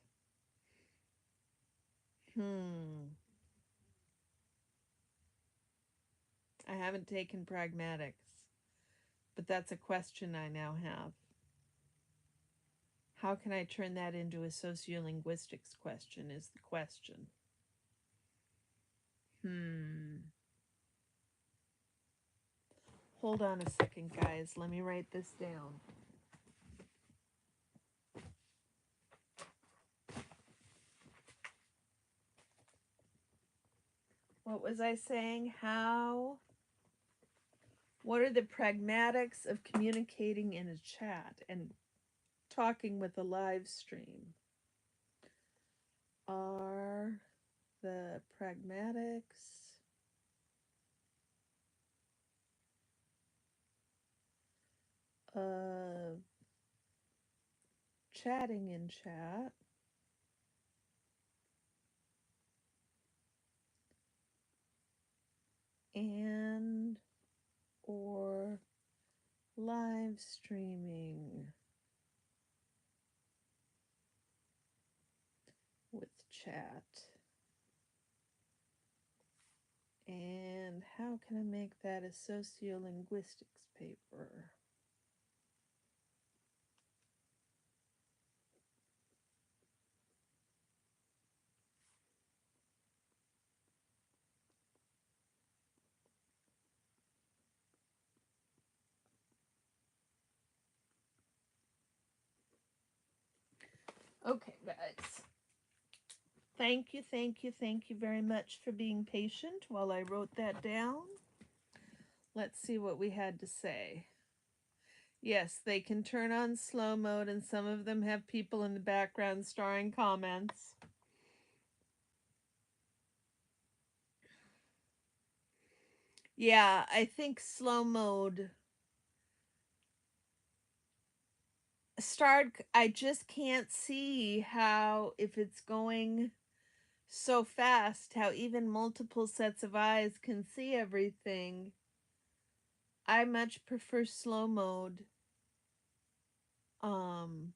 I haven't taken pragmatics, but that's a question I now have. How can I turn that into a sociolinguistics question is the question. Hold on a second, guys. Let me write this down. What was I saying? What are the pragmatics of communicating in a chat and talking with a live stream? Are the pragmatics of chatting in chat and or live streaming with chat? And how can I make that a sociolinguistics paper? Okay, guys. Thank you very much for being patient while I wrote that down. Let's see what we had to say. Yes, they can turn on slow mode, and some of them have people in the background starring comments. Yeah, I think slow mode I just can't see how, if it's going so fast, how even multiple sets of eyes can see everything. I much prefer slow mode. Um,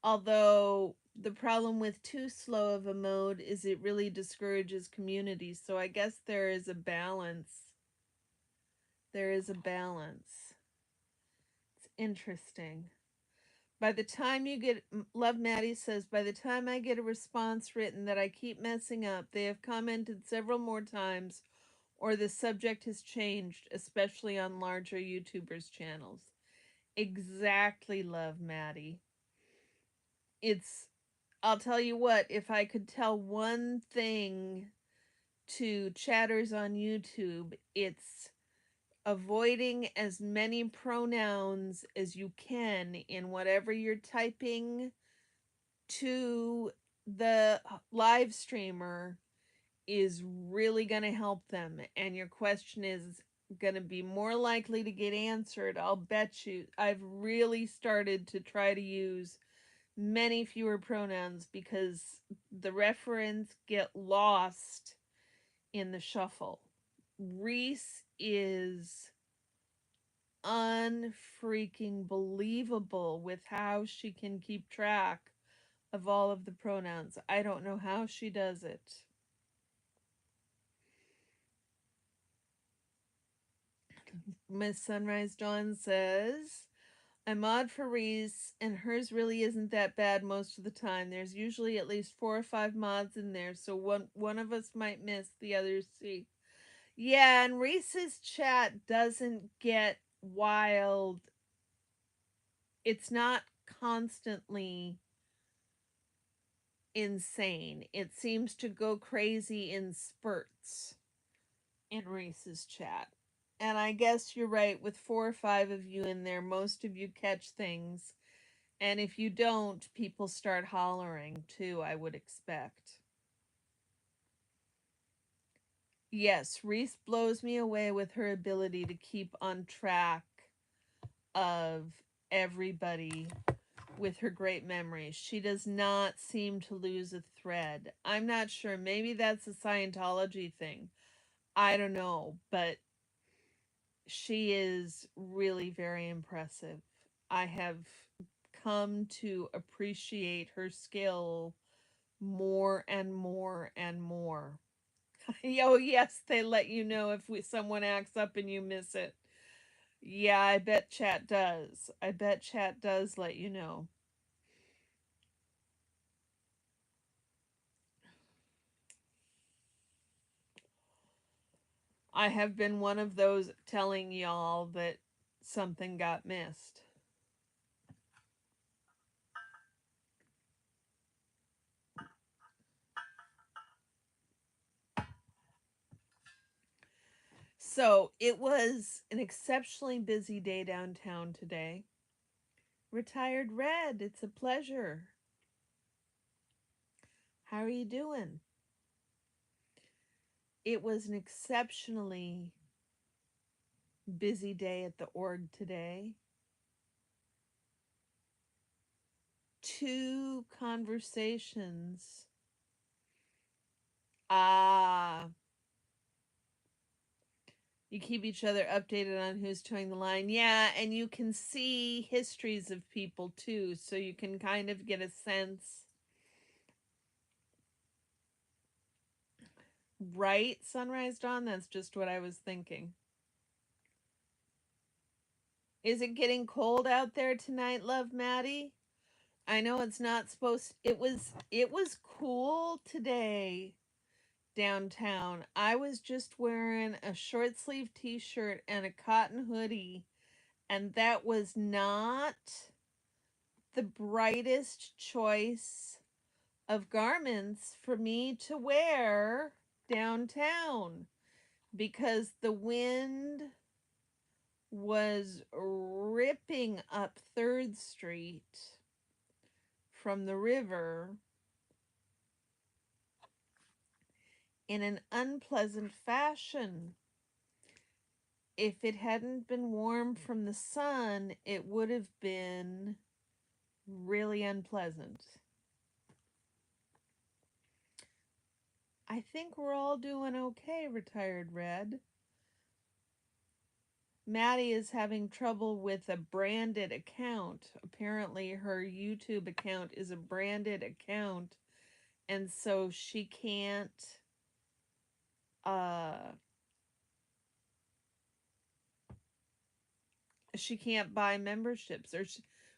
although the problem with too slow of a mode is it really discourages community. So I guess there is a balance. There is a balance. It's interesting. By the time you get, Love Maddie says, by the time I get a response written that I keep messing up, they have commented several more times or the subject has changed, especially on larger YouTubers' channels. Exactly, Love Maddie. I'll tell you what, if I could tell one thing to chatters on YouTube, it's avoiding as many pronouns as you can in whatever you're typing to the live streamer is really going to help them, and your question is going to be more likely to get answered. I'll bet you. I've really started to try to use many fewer pronouns because the referents get lost in the shuffle. Reese is unfreaking believable with how she can keep track of all of the pronouns. I don't know how she does it. Miss Sunrise Dawn says, I'm odd for Reese, and hers really isn't that bad most of the time. There's usually at least 4 or 5 mods in there, so one of us might miss, the others see. Yeah, and Reese's chat doesn't get wild. It's not constantly insane. It seems to go crazy in spurts in Reese's chat. And I guess you're right, with 4 or 5 of you in there, most of you catch things. And if you don't, people start hollering too, I would expect. Yes, Reese blows me away with her ability to keep on track of everybody with her great memory. She does not seem to lose a thread. I'm not sure. Maybe that's a Scientology thing. I don't know, but she is really very impressive. I have come to appreciate her skill more and more and more. Oh, yes, they let you know if someone acts up and you miss it. Yeah, I bet chat does. I bet chat does let you know. I have been one of those telling y'all that something got missed. So it was an exceptionally busy day downtown today. Retired Red, it's a pleasure. How are you doing? It was an exceptionally busy day at the org today. 2 conversations. Ah, you keep each other updated on who's towing the line. Yeah, and you can see histories of people too, so you can kind of get a sense. Right, Sunrise Dawn? That's just what I was thinking. Is it getting cold out there tonight, Love Maddie? I know it's not supposed it was cool today downtown. I was just wearing a short sleeve t-shirt and a cotton hoodie, and that was not the brightest choice of garments for me to wear downtown because the wind was ripping up 3rd Street from the river in an unpleasant fashion. If it hadn't been warm from the sun, it would have been really unpleasant. I think we're all doing okay, Retired Red. Maddie is having trouble with a branded account. Apparently her YouTube account is a branded account, and so she can't buy memberships, or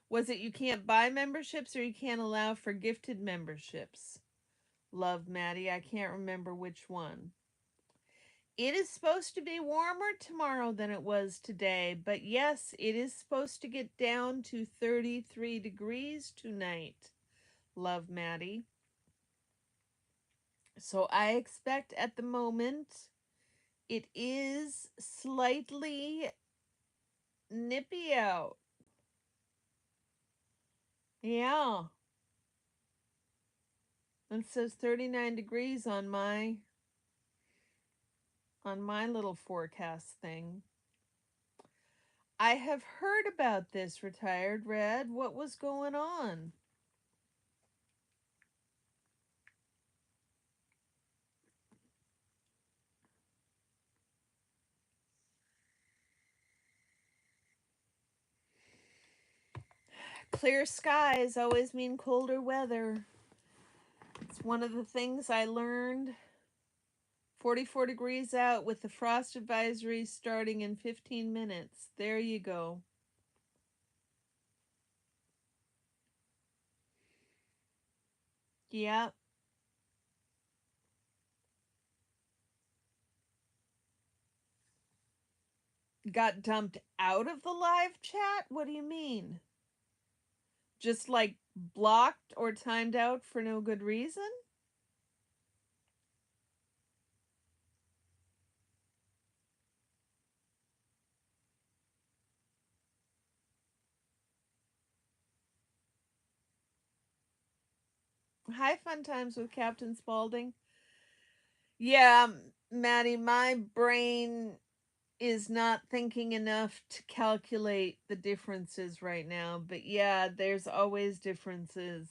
was it you can't buy memberships or you can't allow for gifted memberships? Love, Maddie, I can't remember which one. It is supposed to be warmer tomorrow than it was today, but yes, it is supposed to get down to 33 degrees tonight. Love, Maddie. So I expect at the moment it is slightly nippy out. Yeah. It says 39 degrees on my little forecast thing. I have heard about this, Retired Red. What was going on? Clear skies always mean colder weather. It's one of the things I learned. 44 degrees out with the frost advisory starting in 15 minutes. There you go. Yep. Got dumped out of the live chat? What do you mean? Just like blocked or timed out for no good reason? Hi, Fun Times with Captain Spaulding. Yeah, Maddie, my brain is not thinking enough to calculate the differences right now. But yeah, there's always differences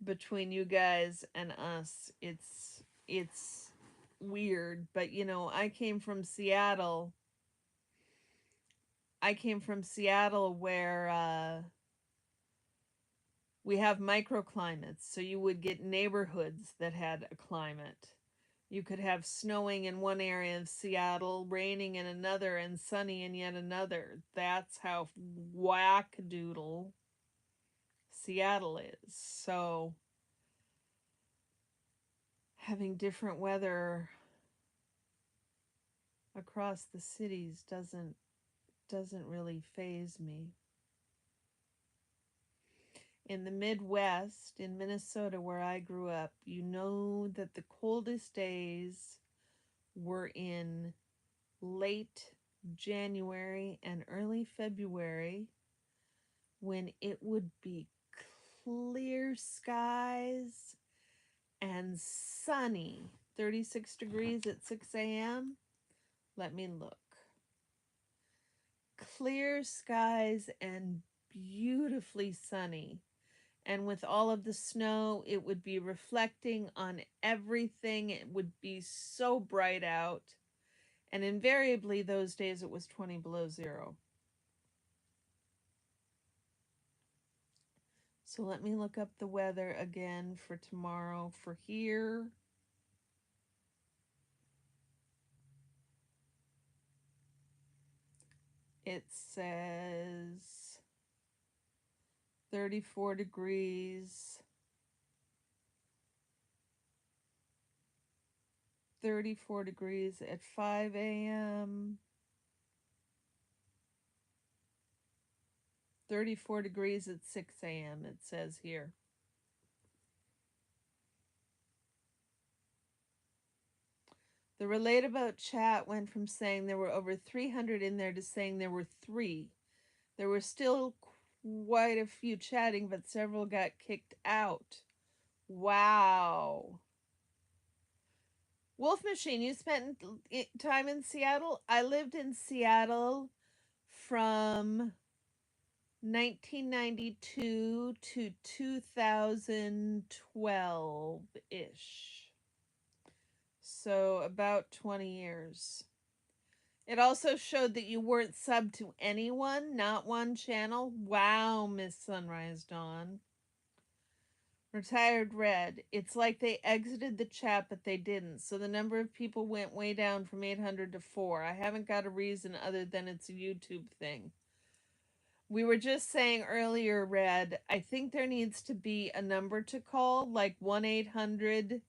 between you guys and us. It's weird, but you know, I came from Seattle. Where we have microclimates, so you would get neighborhoods that had a climate. You could have snowing in one area of Seattle, raining in another, and sunny in yet another. That's how whack-a-doodle Seattle is. So having different weather across the cities doesn't really faze me. In the Midwest, in Minnesota, where I grew up, you know that the coldest days were in late January and early February, when it would be clear skies and sunny. 36 degrees at 6 a.m. Let me look. Clear skies and beautifully sunny. And with all of the snow, it would be reflecting on everything. It would be so bright out. And invariably, those days it was 20 below zero. So let me look up the weather again for tomorrow for here. It says 34 degrees. 34 degrees at 5 a.m. 34 degrees at 6 a.m. it says here. The Relate About chat went from saying there were over 300 in there to saying there were 3. There were still quite a few chatting, but several got kicked out. Wow. Wolf Machine, you spent time in Seattle? I lived in Seattle from 1992 to 2012-ish. So about 20 years. It also showed that you weren't subbed to anyone, not one channel. Wow, Miss Sunrise Dawn. Retired Red. It's like they exited the chat, but they didn't. So the number of people went way down from 800 to 4. I haven't got a reason other than it's a YouTube thing. We were just saying earlier, Red, I think there needs to be a number to call, like 1-800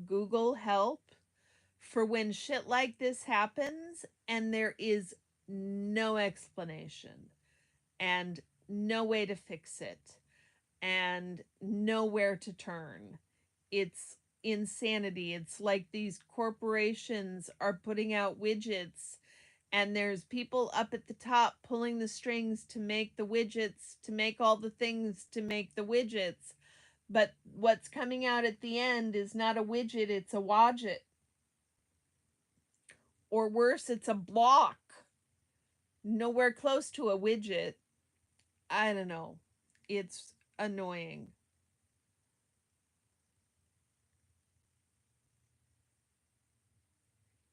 Google Help, for when shit like this happens and there is no explanation and no way to fix it and nowhere to turn. It's insanity. It's like these corporations are putting out widgets and there's people up at the top pulling the strings to make the widgets, to make all the things to make the widgets. But what's coming out at the end is not a widget, it's a wadget. Or worse, it's a block. Nowhere close to a widget. I don't know. It's annoying.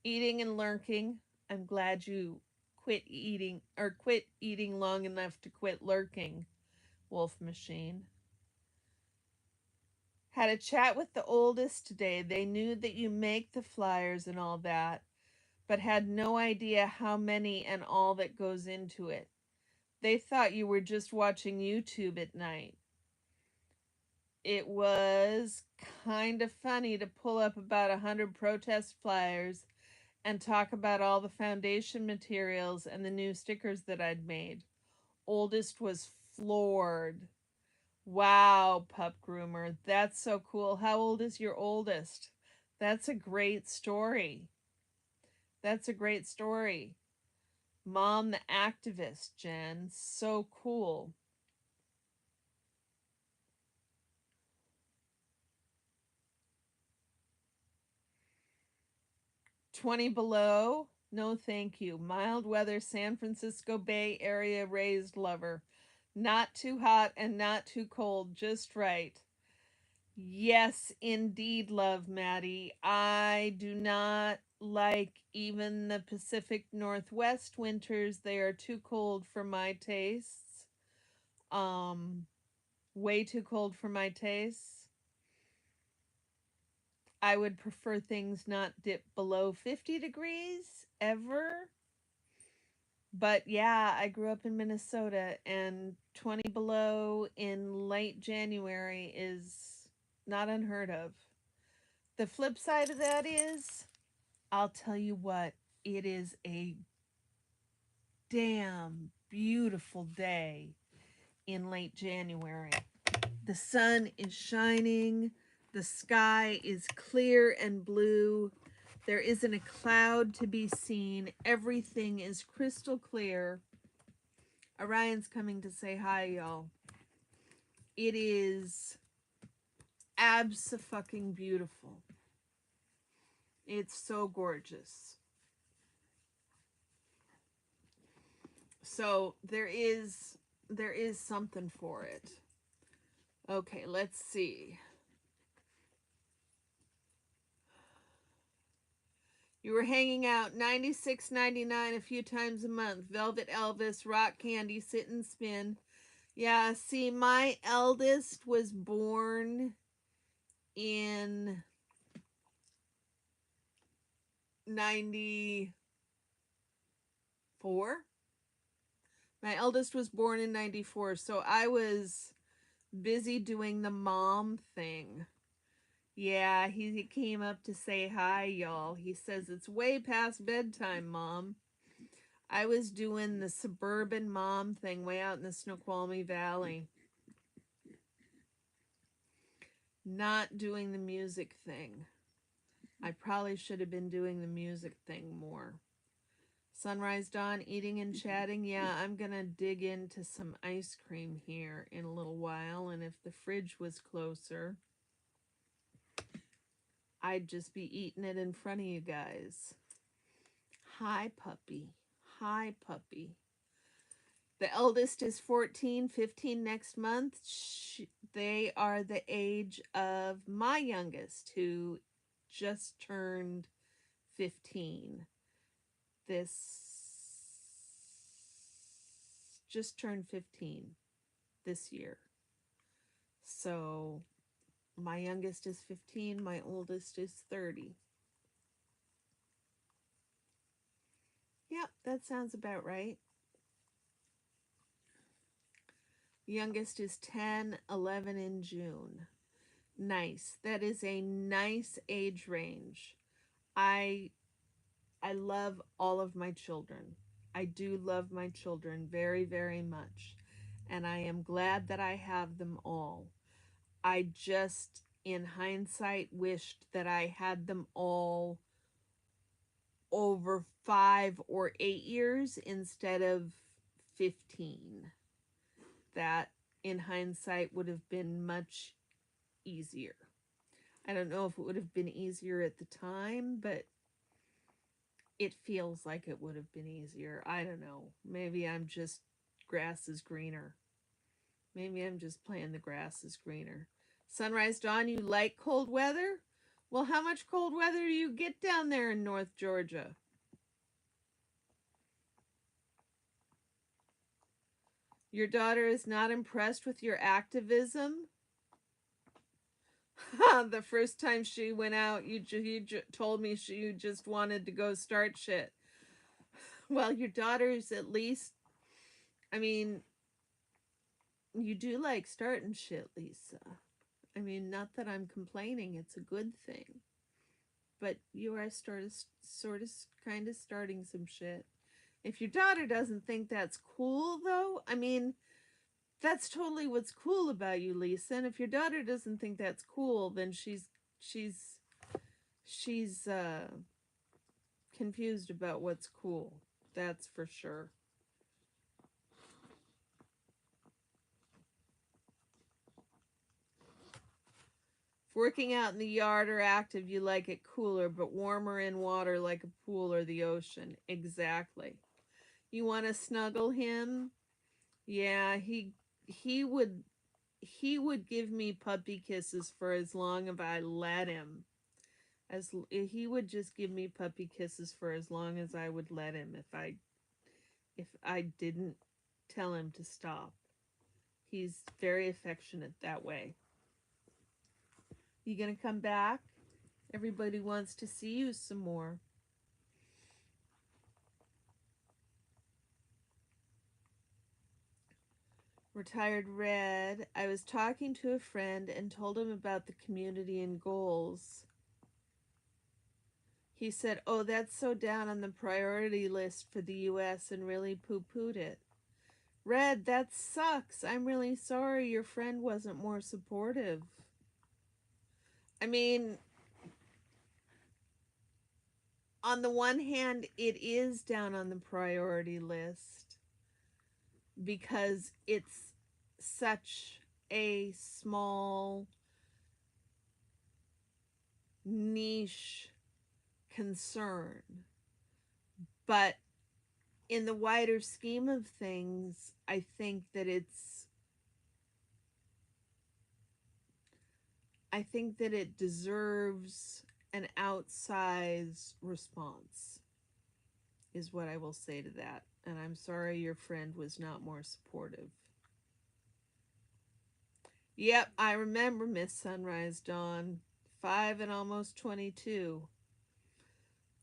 Eating and lurking. I'm glad you quit eating long enough to quit lurking, Wolf Machine. Had a chat with the oldest today. They knew that you make the flyers and all that, but had no idea how many and all that goes into it. They thought you were just watching YouTube at night. It was kind of funny to pull up about 100 protest flyers and talk about all the foundation materials and the new stickers that I'd made. Oldest was floored. Wow, pup groomer. That's so cool. How old is your oldest? That's a great story. That's a great story. Mom the activist, Jen. So cool. 20 below? No, thank you. Mild weather, San Francisco Bay Area raised lover. Not too hot and not too cold, just right. Yes, indeed, love Maddie. I do not like even the Pacific Northwest winters. They are too cold for my tastes. Way too cold for my tastes. I would prefer things not dip below 50 degrees ever. But yeah, I grew up in Minnesota and 20 below in late January is not unheard of. The flip side of that is, I'll tell you what, it is a damn beautiful day in late January. The sun is shining, the sky is clear and blue. There isn't a cloud to be seen. Everything is crystal clear. Orion's coming to say hi, y'all. It is abso-fucking-beautiful. It's so gorgeous. So there is something for it. Okay, let's see. You were hanging out $96.99 a few times a month. Velvet Elvis, Rock Candy, Sit and Spin. Yeah, see, my eldest was born in 94. My eldest was born in 94, so I was busy doing the mom thing. Yeah, he came up to say hi, y'all. He says it's way past bedtime, Mom. I was doing the suburban mom thing way out in the Snoqualmie Valley. Not doing the music thing. I probably should have been doing the music thing more. Sunrise Dawn, eating and chatting. Yeah, I'm going to dig into some ice cream here in a little while. And if the fridge was closer, I'd just be eating it in front of you guys. Hi, puppy. Hi, puppy. The eldest is 14, 15 next month. They are the age of my youngest, who just turned 15. just turned 15 this year. So my youngest is 15, my oldest is 30. Yep, that sounds about right. Youngest is 10, 11 in June. Nice. That is a nice age range. I love all of my children. I do love my children very, very much. And I am glad that I have them all. I just, in hindsight, wished that I had them all over 5 or 8 years instead of 15. That, in hindsight, would have been much easier. I don't know if it would have been easier at the time, but it feels like it would have been easier. I don't know. Maybe I'm just grass is greener. Maybe I'm just playing the grass is greener. Sunrise Dawn, you like cold weather? Well, how much cold weather do you get down there in North Georgia? Your daughter is not impressed with your activism? The first time she went out, you told me you just wanted to go start shit. Well, your daughter's at least, I mean, you do like starting shit, Lisa. I mean, not that I'm complaining, it's a good thing. But you are sort of, kind of starting some shit. If your daughter doesn't think that's cool, though, I mean, that's totally what's cool about you, Lisa. And if your daughter doesn't think that's cool, then she's confused about what's cool. That's for sure. If working out in the yard or active, you like it cooler, but warmer in water like a pool or the ocean. Exactly. You want to snuggle him? Yeah, he would give me puppy kisses for as long as I let him. He would just give me puppy kisses for as long as I would let him if I didn't tell him to stop. He's very affectionate that way. You gonna come back? Everybody wants to see you some more. Retired Red. I was talking to a friend and told him about the community and goals. He said, oh, that's so down on the priority list for the U.S. and really poo-pooed it. Red, that sucks. I'm really sorry your friend wasn't more supportive. I mean, on the one hand, it is down on the priority list because it's such a small niche concern. But in the wider scheme of things, I think that it deserves an outsized response, is what I will say to that. And I'm sorry your friend was not more supportive. Yep, I remember Miss Sunrise Dawn. 5 and almost 22.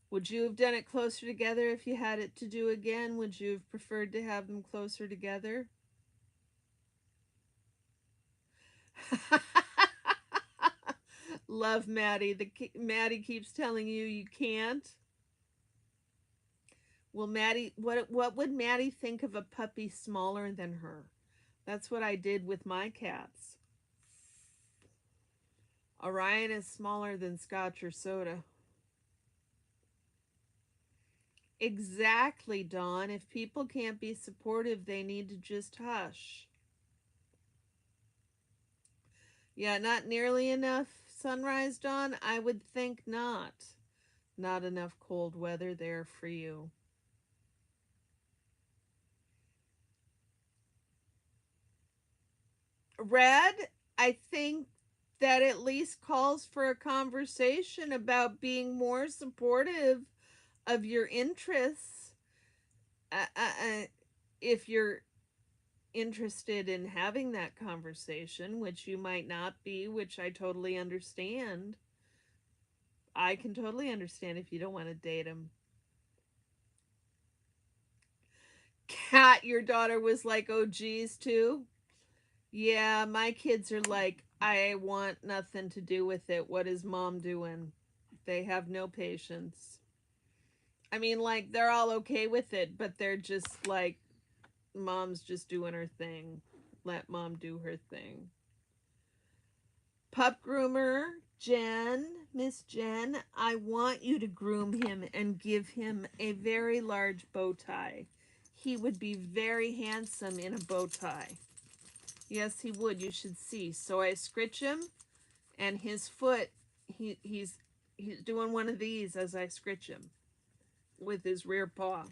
Would you have done it closer together if you had it to do again? Would you have preferred to have them closer together? Love Maddie. Maddie keeps telling you you can't. Well, Maddie, what would Maddie think of a puppy smaller than her? That's what I did with my cats. Orion is smaller than Scotch or soda. Exactly, Dawn. If people can't be supportive, they need to just hush. Yeah, not nearly enough Sunrise Dawn? I would think not. Not enough cold weather there for you. Red, I think that at least calls for a conversation about being more supportive of your interests. If you're interested in having that conversation, which you might not be, which I totally understand. I can totally understand if you don't want to date him. Kat, your daughter was like, oh geez, too. Yeah, my kids are like, I want nothing to do with it. What is mom doing? They have no patience. I mean, like, they're all okay with it, but they're just like, mom's just doing her thing. Let mom do her thing. Pup groomer, Jen, Miss Jen, I want you to groom him and give him a very large bow tie. He would be very handsome in a bow tie. Yes, he would. You should see. So I scritch him, and his foot, he's doing one of these as I scritch him with his rear paw.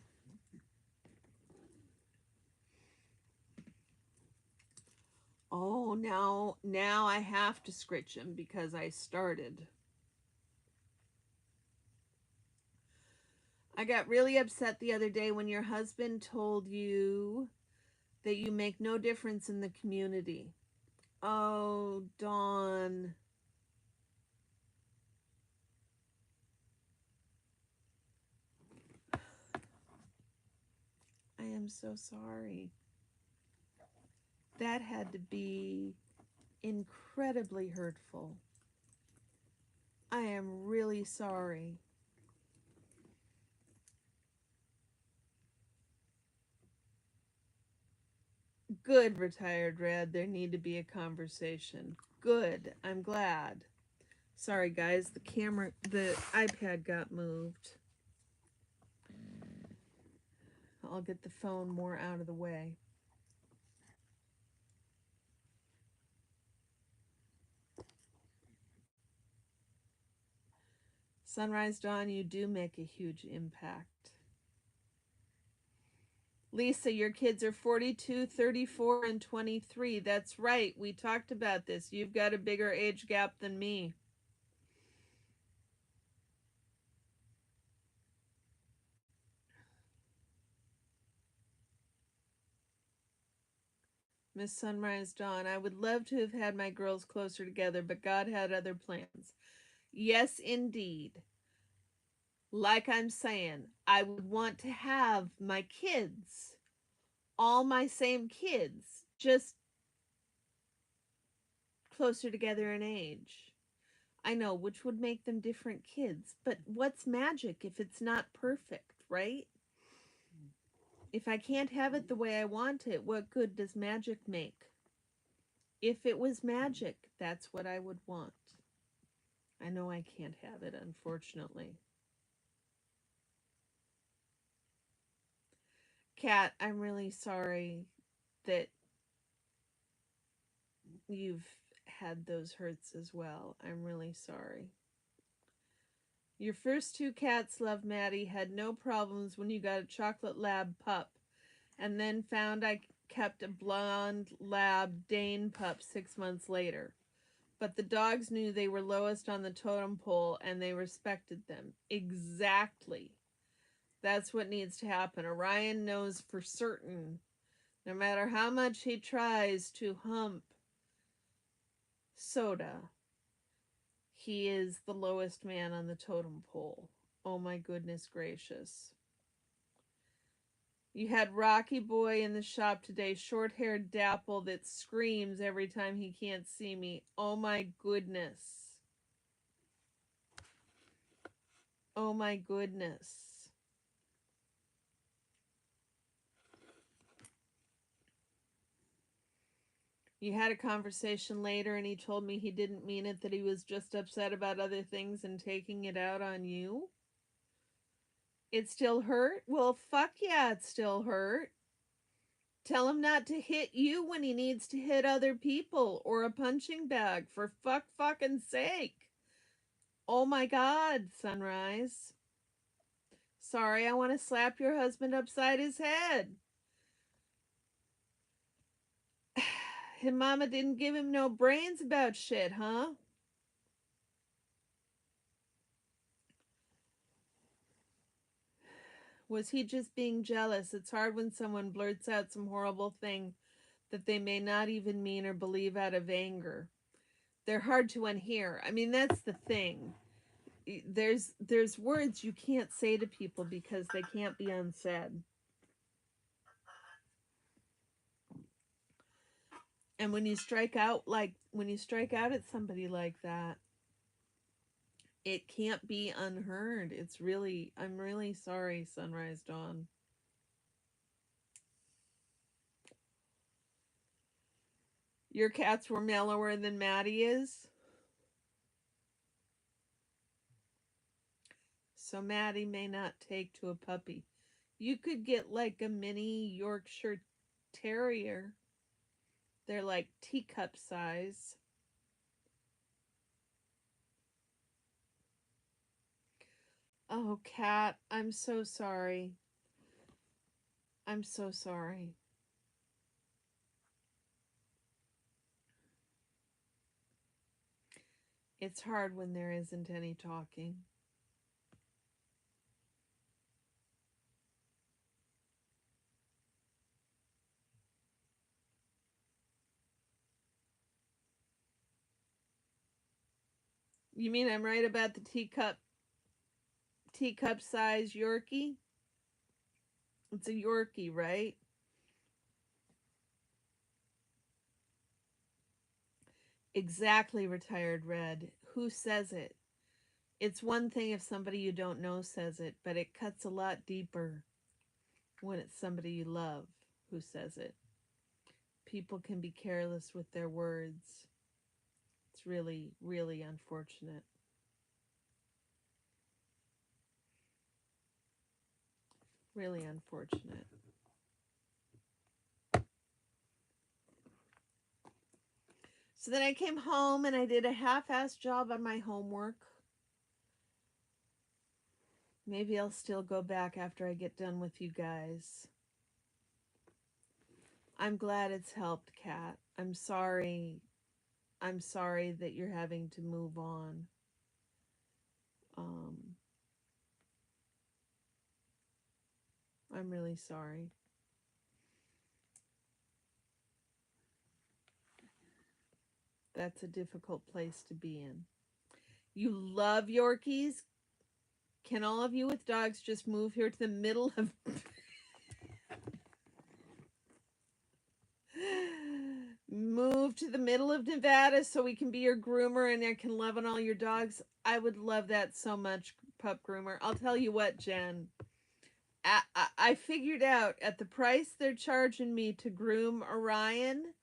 Oh, now I have to scritch him because I started. I got really upset the other day when your husband told you that you make no difference in the community. Oh, Dawn. I am so sorry. That had to be incredibly hurtful. I am really sorry. Good, retired Red. There need to be a conversation. Good. I'm glad. Sorry, guys. The iPad got moved. I'll get the phone more out of the way. Sunrise Dawn, you do make a huge impact. Lisa, your kids are 42, 34, and 23. That's right. We talked about this. You've got a bigger age gap than me. Miss Sunrise Dawn, I would love to have had my girls closer together, but God had other plans. Yes, indeed. Like I'm saying, I would want to have my kids, all my same kids, just closer together in age. I know, which would make them different kids, but what's magic if it's not perfect, right? If I can't have it the way I want it, what good does magic make? If it was magic, that's what I would want. I know I can't have it, unfortunately. Kat, I'm really sorry that you've had those hurts as well. I'm really sorry. Your first two cats, Love Maddie, had no problems when you got a chocolate lab pup, and then found I kept a blonde lab Dane pup 6 months later. But the dogs knew they were lowest on the totem pole and they respected them. Exactly. That's what needs to happen. Orion knows for certain, no matter how much he tries to hump Soda, he is the lowest man on the totem pole. Oh my goodness gracious. You had Rocky Boy in the shop today, short-haired dapple that screams every time he can't see me. Oh my goodness. Oh my goodness. You had a conversation later and he told me he didn't mean it, that he was just upset about other things and taking it out on you. It still hurt? Well, fuck yeah, it still hurt. Tell him not to hit you when he needs to hit other people or a punching bag, for fucking sake. Oh my God, Sunrise. Sorry, I want to slap your husband upside his head. His mama didn't give him no brains about shit, huh? Was he just being jealous? It's hard when someone blurts out some horrible thing that they may not even mean or believe out of anger. They're hard to unhear. I mean, that's the thing. There's words you can't say to people because they can't be unsaid. And when you strike out at somebody like that, it can't be unheard. I'm really sorry, Sunrise Dawn. Your cats were mellower than Maddie is? So Maddie may not take to a puppy. You could get like a mini Yorkshire Terrier. They're like teacup size. Oh, Cat, I'm so sorry. I'm so sorry. It's hard when there isn't any talking. You mean I'm right about the teacup size Yorkie? It's a Yorkie, right? Exactly, Retired Red. Who says it? It's one thing if somebody you don't know says it, but it cuts a lot deeper when it's somebody you love who says it. People can be careless with their words. It's really, really unfortunate. Really unfortunate. So then I came home and I did a half-assed job on my homework. Maybe I'll still go back after I get done with you guys. I'm glad it's helped, Kat. I'm sorry that you're having to move on. I'm really sorry. That's a difficult place to be in. You love Yorkies? Can all of you with dogs just move here to the middle of move to the middle of Nevada so we can be your groomer and I can love on all your dogs? I would love that so much, Pup Groomer. I'll tell you what, Jen. I figured out at the price they're charging me to groom Orion,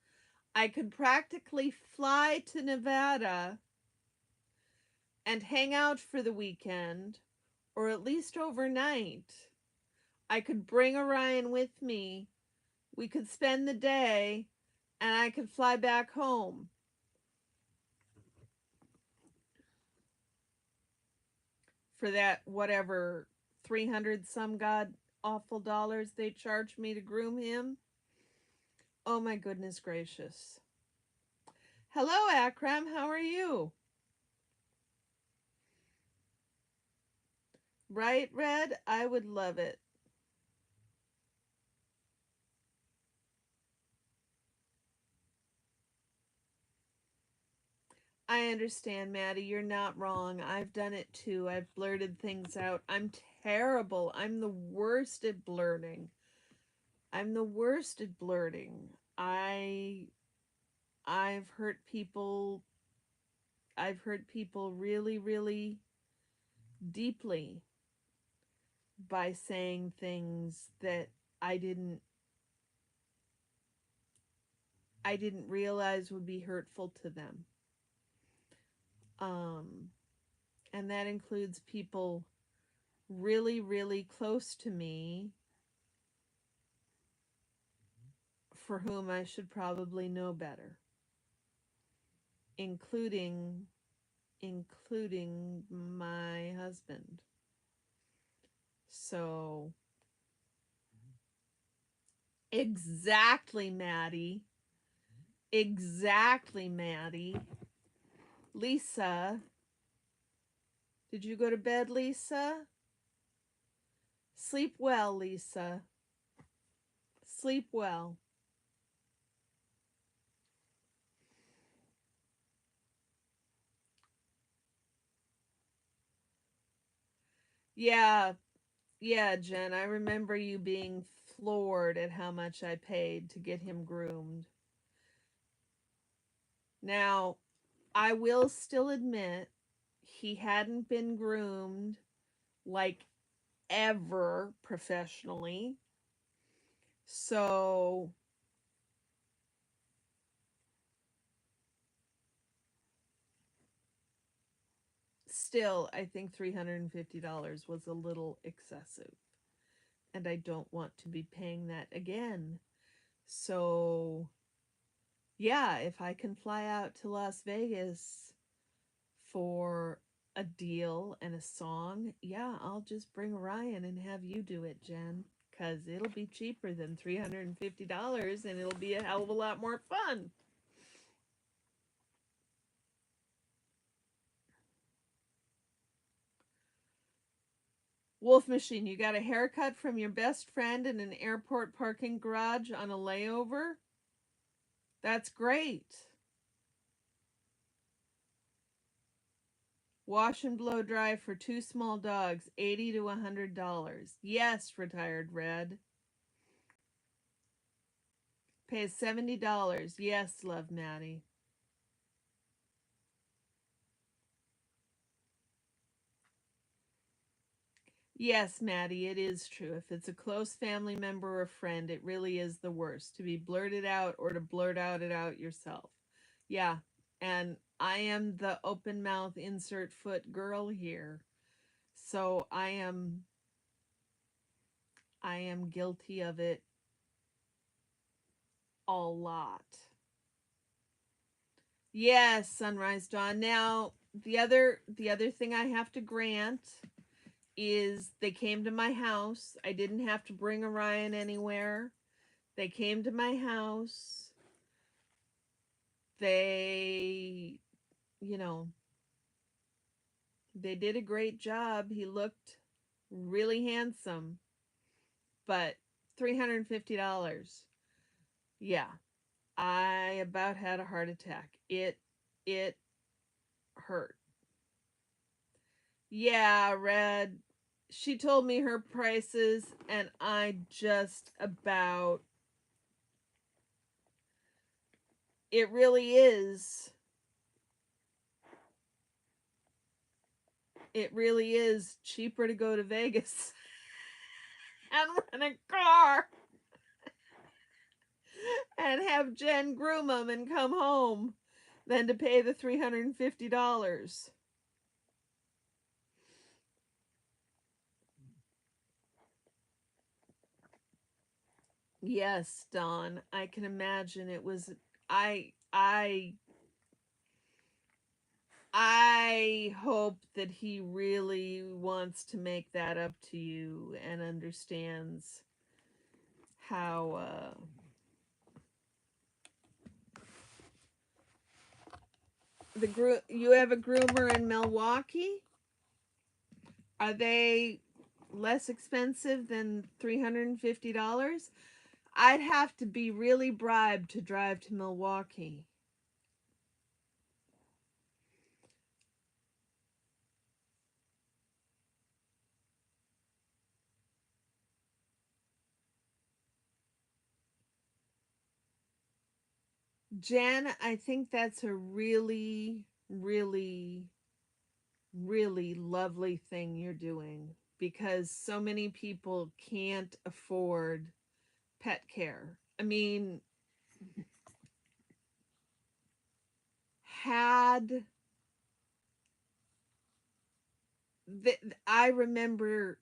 I could practically fly to Nevada and hang out for the weekend, or at least overnight. I could bring Orion with me. We could spend the day, and I could fly back home. For that, whatever, 300 some god awful dollars they charged me to groom him. Oh my goodness gracious. Hello, Akram. How are you? Right, Red? I would love it. I understand, Maddie. You're not wrong. I've done it too. I've blurted things out. I'm terrible. I'm the worst at blurting. I'm the worst at blurting. I've hurt people. I've hurt people really, really deeply by saying things that I didn't realize would be hurtful to them. And that includes people really, really close to me for whom I should probably know better, including my husband. So exactly, Maddie. Exactly, Maddie. Lisa, did you go to bed, Lisa? Sleep well, Lisa. Sleep well. Yeah, yeah, Jen, I remember you being floored at how much I paid to get him groomed. Now, I will still admit he hadn't been groomed like ever professionally. So, still, I think $350 was a little excessive. And I don't want to be paying that again. So, yeah, if I can fly out to Las Vegas for a deal and a song, yeah, I'll just bring Ryan and have you do it, Jen. Because it'll be cheaper than $350 and it'll be a hell of a lot more fun. Wolf Machine, you got a haircut from your best friend in an airport parking garage on a layover? That's great. Wash and blow dry for two small dogs, $80 to $100. Yes, retired Red. Pays $70. Yes, love Maddie. Yes, Maddie, it is true. If it's a close family member or friend, it really is the worst to be blurted out or to blurt out it out yourself. Yeah, and I am the open mouth insert foot girl here. So I am guilty of it a lot. Yes, Sunrise Dawn. Now, the other thing I have to grant is they came to my house. I didn't have to bring Orion anywhere. They came to my house. They, you know, they did a great job. He looked really handsome, but $350. Yeah, I about had a heart attack. It hurt. Yeah, Red. She told me her prices, and I just about. It really is. It really is cheaper to go to Vegas and rent a car and have Jen groom them and come home than to pay the $350. Yes, Don, I can imagine it was. I hope that he really wants to make that up to you and understands how you have a groomer in Milwaukee. Are they less expensive than $350? I'd have to be really bribed to drive to Milwaukee. Jen, I think that's a really, really, really lovely thing you're doing because so many people can't afford pet care. I mean, had the, I remember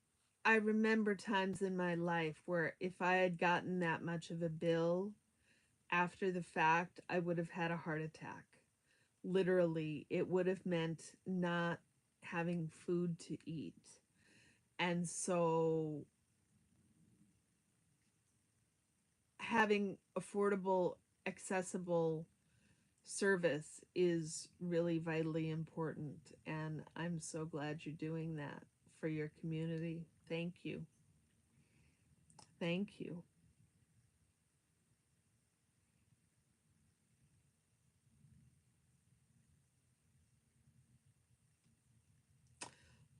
times in my life where if I had gotten that much of a bill after the fact, I would have had a heart attack. Literally, it would have meant not having food to eat. And so having affordable, accessible service is really vitally important. And I'm so glad you're doing that for your community. Thank you. Thank you.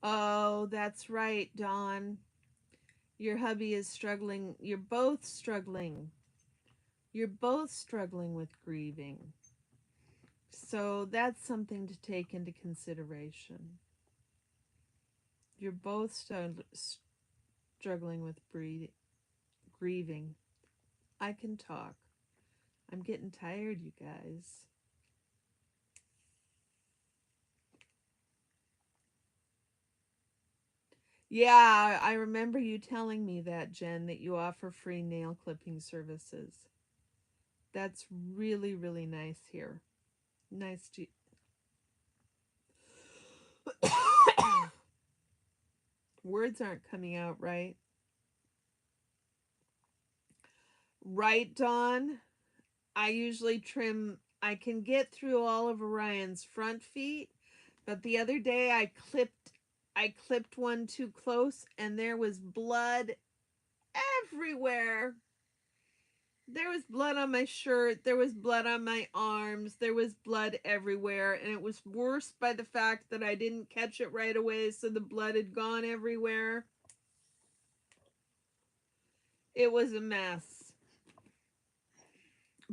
Oh, that's right, Dawn. Your hubby is struggling. You're both struggling. You're both struggling with grieving. So that's something to take into consideration. You're both struggling with grieving. I can talk. I'm getting tired, you guys. Yeah, I remember you telling me that, Jen, that you offer free nail clipping services. That's really, really nice here. Nice to. Words aren't coming out right. Right, Dawn? I usually trim, I can get through all of Orion's front feet, but the other day I clipped one too close and there was blood everywhere. There was blood on my shirt, there was blood on my arms, there was blood everywhere, and it was worse by the fact that I didn't catch it right away, so the blood had gone everywhere. It was a mess.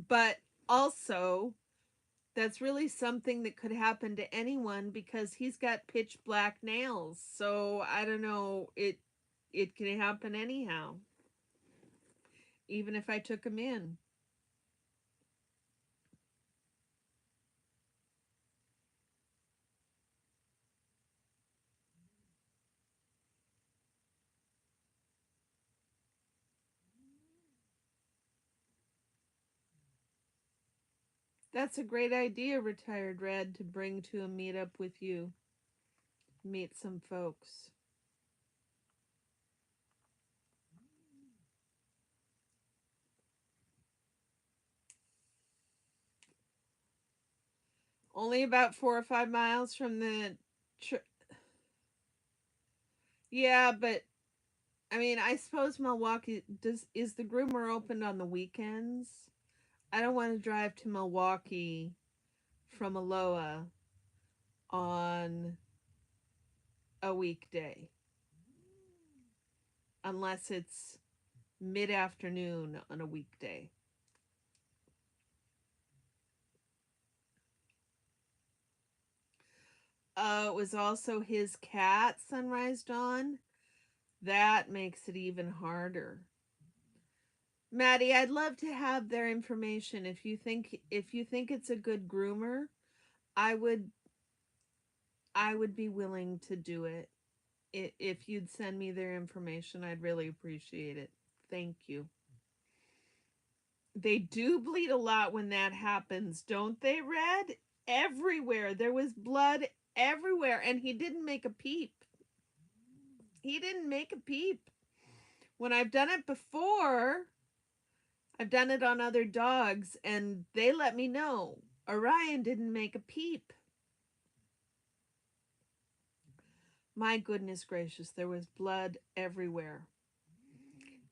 But also, that's really something that could happen to anyone because he's got pitch black nails. So I don't know, it can happen anyhow. Even if I took him in. That's a great idea, Retired Red, to bring to a meetup with you. Meet some folks. Only about 4 or 5 miles from the. Yeah, but I mean, I suppose Milwaukee is the groomer opened on the weekends? I don't want to drive to Milwaukee from Aloha on a weekday unless it's mid-afternoon on a weekday. It was also his cat, Sunrise Dawn. That makes it even harder. Maddie, I'd love to have their information. If you think it's a good groomer, I would I would be willing to do it. If you'd send me their information, I'd really appreciate it. Thank you. They do bleed a lot when that happens, don't they, Red? Everywhere. There was blood everywhere, and he didn't make a peep. He didn't make a peep. When I've done it before, I've done it on other dogs, and they let me know. Orion didn't make a peep. My goodness gracious, there was blood everywhere.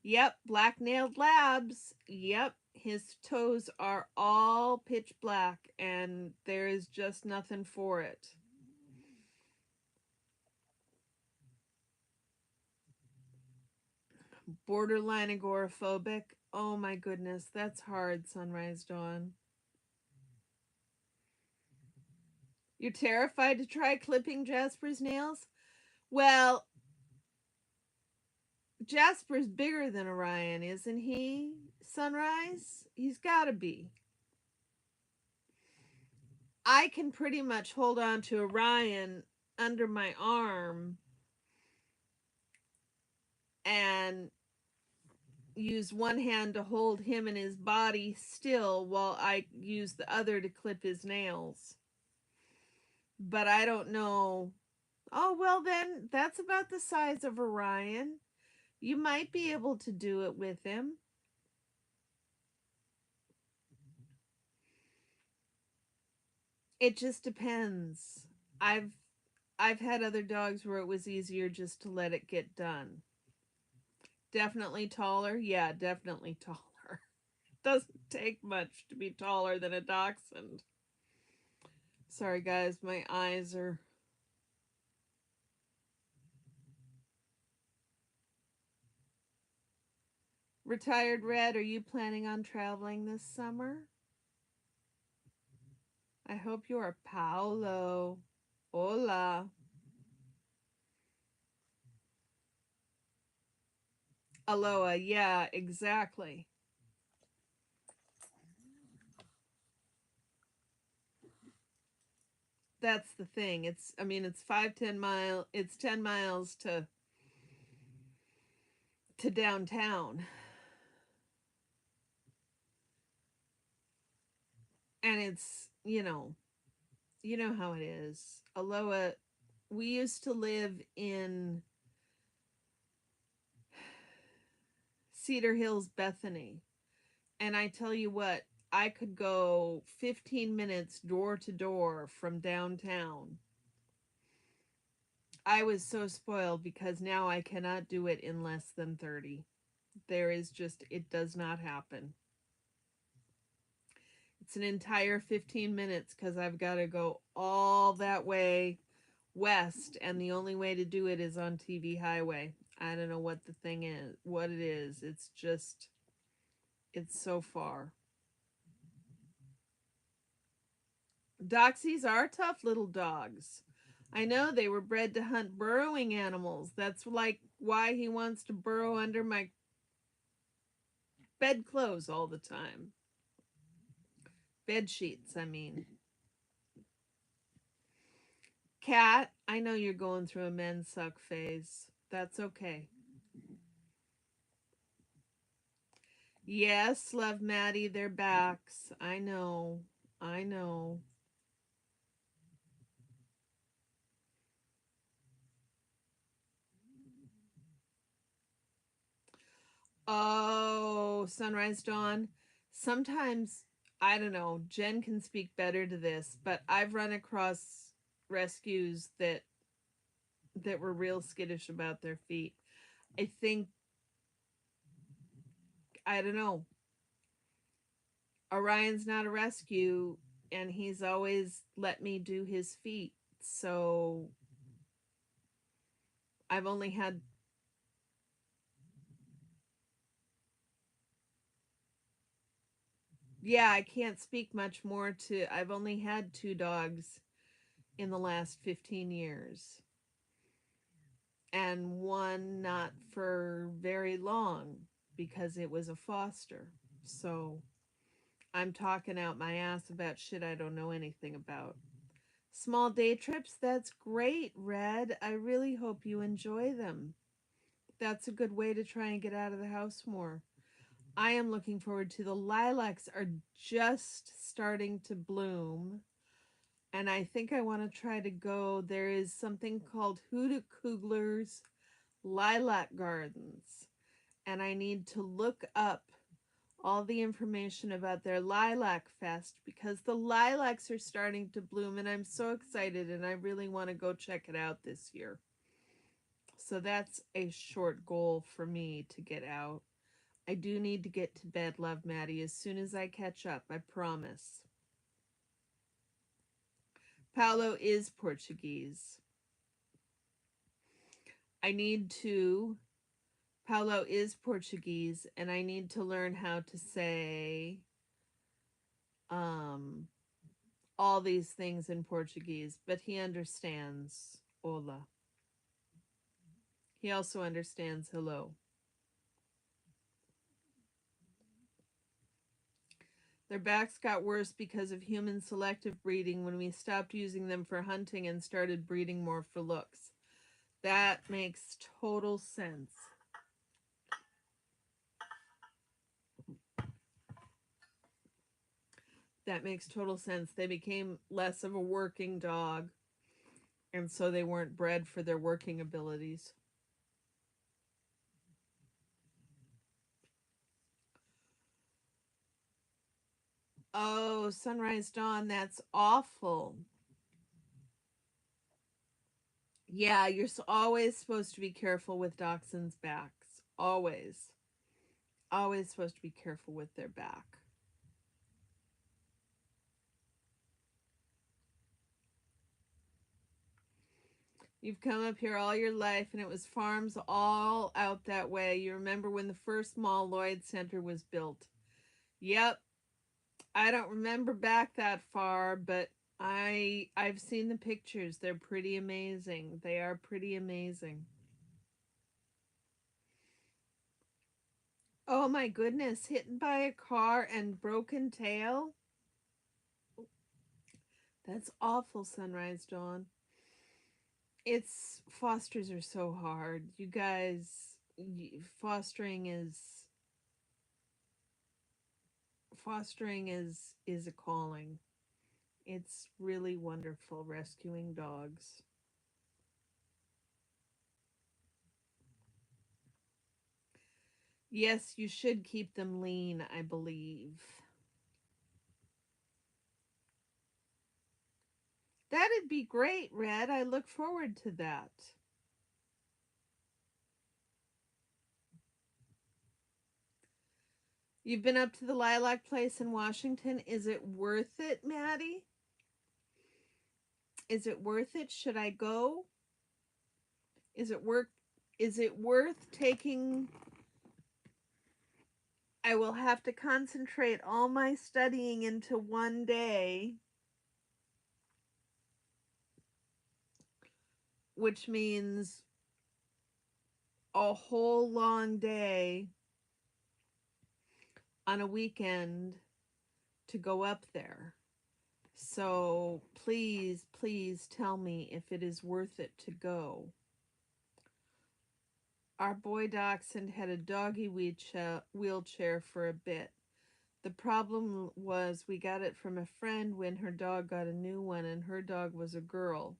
Yep, black nailed labs. Yep, his toes are all pitch black, and there is just nothing for it. Borderline agoraphobic. Oh my goodness, that's hard, Sunrise Dawn. You're terrified to try clipping Jasper's nails? Well, Jasper's bigger than Orion, isn't he? Sunrise? He's gotta be. I can pretty much hold on to Orion under my arm and use one hand to hold him and his body still while I use the other to clip his nails. But I don't know. Oh, well, then that's about the size of Orion. You might be able to do it with him. It just depends. I've I've had other dogs where it was easier just to let it get done. Definitely taller. Yeah, definitely taller. Doesn't take much to be taller than a dachshund. Sorry, guys, my eyes are. Retired Red, are you planning on traveling this summer? I hope you are. Paolo. Hola. Aloha. Yeah, exactly. That's the thing. I mean, it's 5-10 mile. It's 10 miles to downtown. And it's, you know how it is. Aloha, we used to live in Cedar Hills, Bethany. And I tell you what, I could go 15 minutes door to door from downtown. I was so spoiled because now I cannot do it in less than 30. It does not happen. It's an entire 15 minutes because I've got to go all that way west, and the only way to do it is on TV Highway. I don't know what the thing is, what it is. It's so far. Doxies are tough little dogs. I know they were bred to hunt burrowing animals. That's like why he wants to burrow under my bedclothes all the time. Bed sheets, I mean. Cat, I know you're going through a men suck phase. That's okay. Yes, love Maddie, their backs. I know. I know. Oh, Sunrise Dawn. Sometimes, I don't know, Jen can speak better to this, but I've run across rescues that were real skittish about their feet. I think, I don't know, Orion's not a rescue and he's always let me do his feet. So I've only had, yeah, I can't speak much more to, I've only had 2 dogs in the last 15 years and one not for very long because it was a foster. So I'm talking out my ass about shit I don't know anything about. Small day trips, that's great, Red. I really hope you enjoy them. That's a good way to try and get out of the house more. I am looking forward to the lilacs are just starting to bloom. And I think I want to try to go. There is something called Huda Kugler's Lilac Gardens. And I need to look up all the information about their Lilac Fest because the lilacs are starting to bloom and I'm so excited and I really want to go check it out this year. So that's a short goal for me to get out. I do need to get to bed, love Maddie, as soon as I catch up, I promise. Paulo is Portuguese. I need to. Paulo is Portuguese, and I need to learn how to say um, all these things in Portuguese, but he understands hola. He also understands hello. Their backs got worse because of human selective breeding when we stopped using them for hunting and started breeding more for looks. That makes total sense. That makes total sense. They became less of a working dog, and so they weren't bred for their working abilities. Oh, Sunrise Dawn, that's awful. Yeah, you're always supposed to be careful with dachshunds' backs. Always. Always supposed to be careful with their back. You've come up here all your life, and it was farms all out that way. You remember when the first Mall Lloyd Center was built? Yep. I don't remember back that far, but I've seen the pictures. They're pretty amazing. They are pretty amazing. Oh my goodness, hit by a car and broken tail? That's awful, Sunrise Dawn. It's fosters are so hard. You guys, fostering is a calling. It's really wonderful rescuing dogs. Yes, you should keep them lean, I believe. That'd be great, Red. I look forward to that. You've been up to the Lilac Place in Washington. Is it worth it, Maddie? Is it worth it? Should I go? Is it worth taking? I will have to concentrate all my studying into one day, which means a whole long day on a weekend to go up there. So please, please tell me if it is worth it to go. Our boy Dachshund had a doggy wheelchair for a bit. The problem was we got it from a friend when her dog got a new one, and her dog was a girl.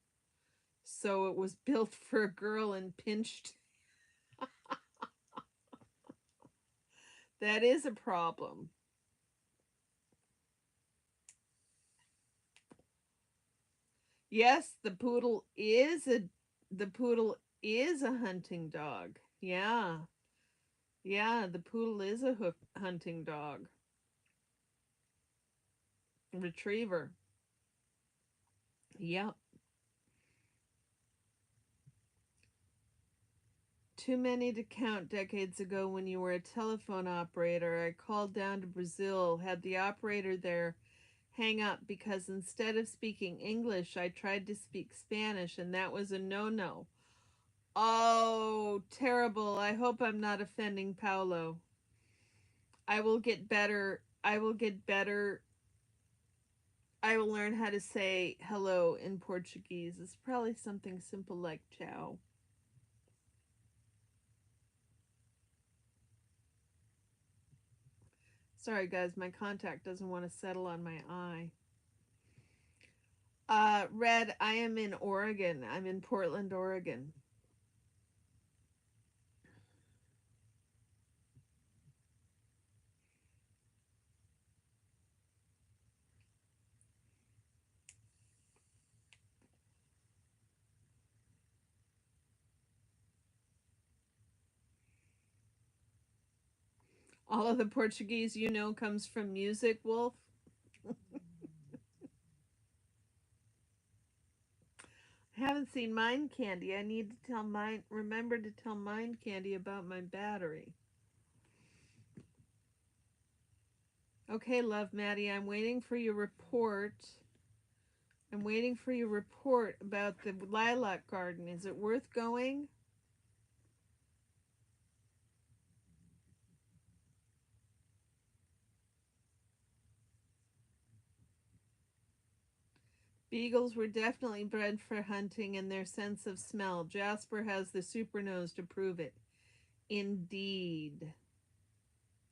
So it was built for a girl and pinched. That is a problem. Yes, the poodle is a hunting dog. Yeah. Yeah, the poodle is a hunting dog. Retriever. Yep. Too many to count decades ago when you were a telephone operator. I called down to Brazil, had the operator there hang up because instead of speaking English, I tried to speak Spanish, and that was a no-no. Oh, terrible. I hope I'm not offending Paulo. I will get better. I will get better. I will learn how to say hello in Portuguese. It's probably something simple like ciao. Sorry, guys, my contact doesn't want to settle on my eye. Red, I am in Oregon. I'm in Portland, Oregon. All of the Portuguese you know comes from music, Wolf. I haven't seen Mind Candy. I need to remember to tell Mind Candy about my battery. Okay, love Maddie, I'm waiting for your report. I'm waiting for your report about the lilac garden. Is it worth going? Beagles were definitely bred for hunting and their sense of smell. Jasper has the super nose to prove it. Indeed.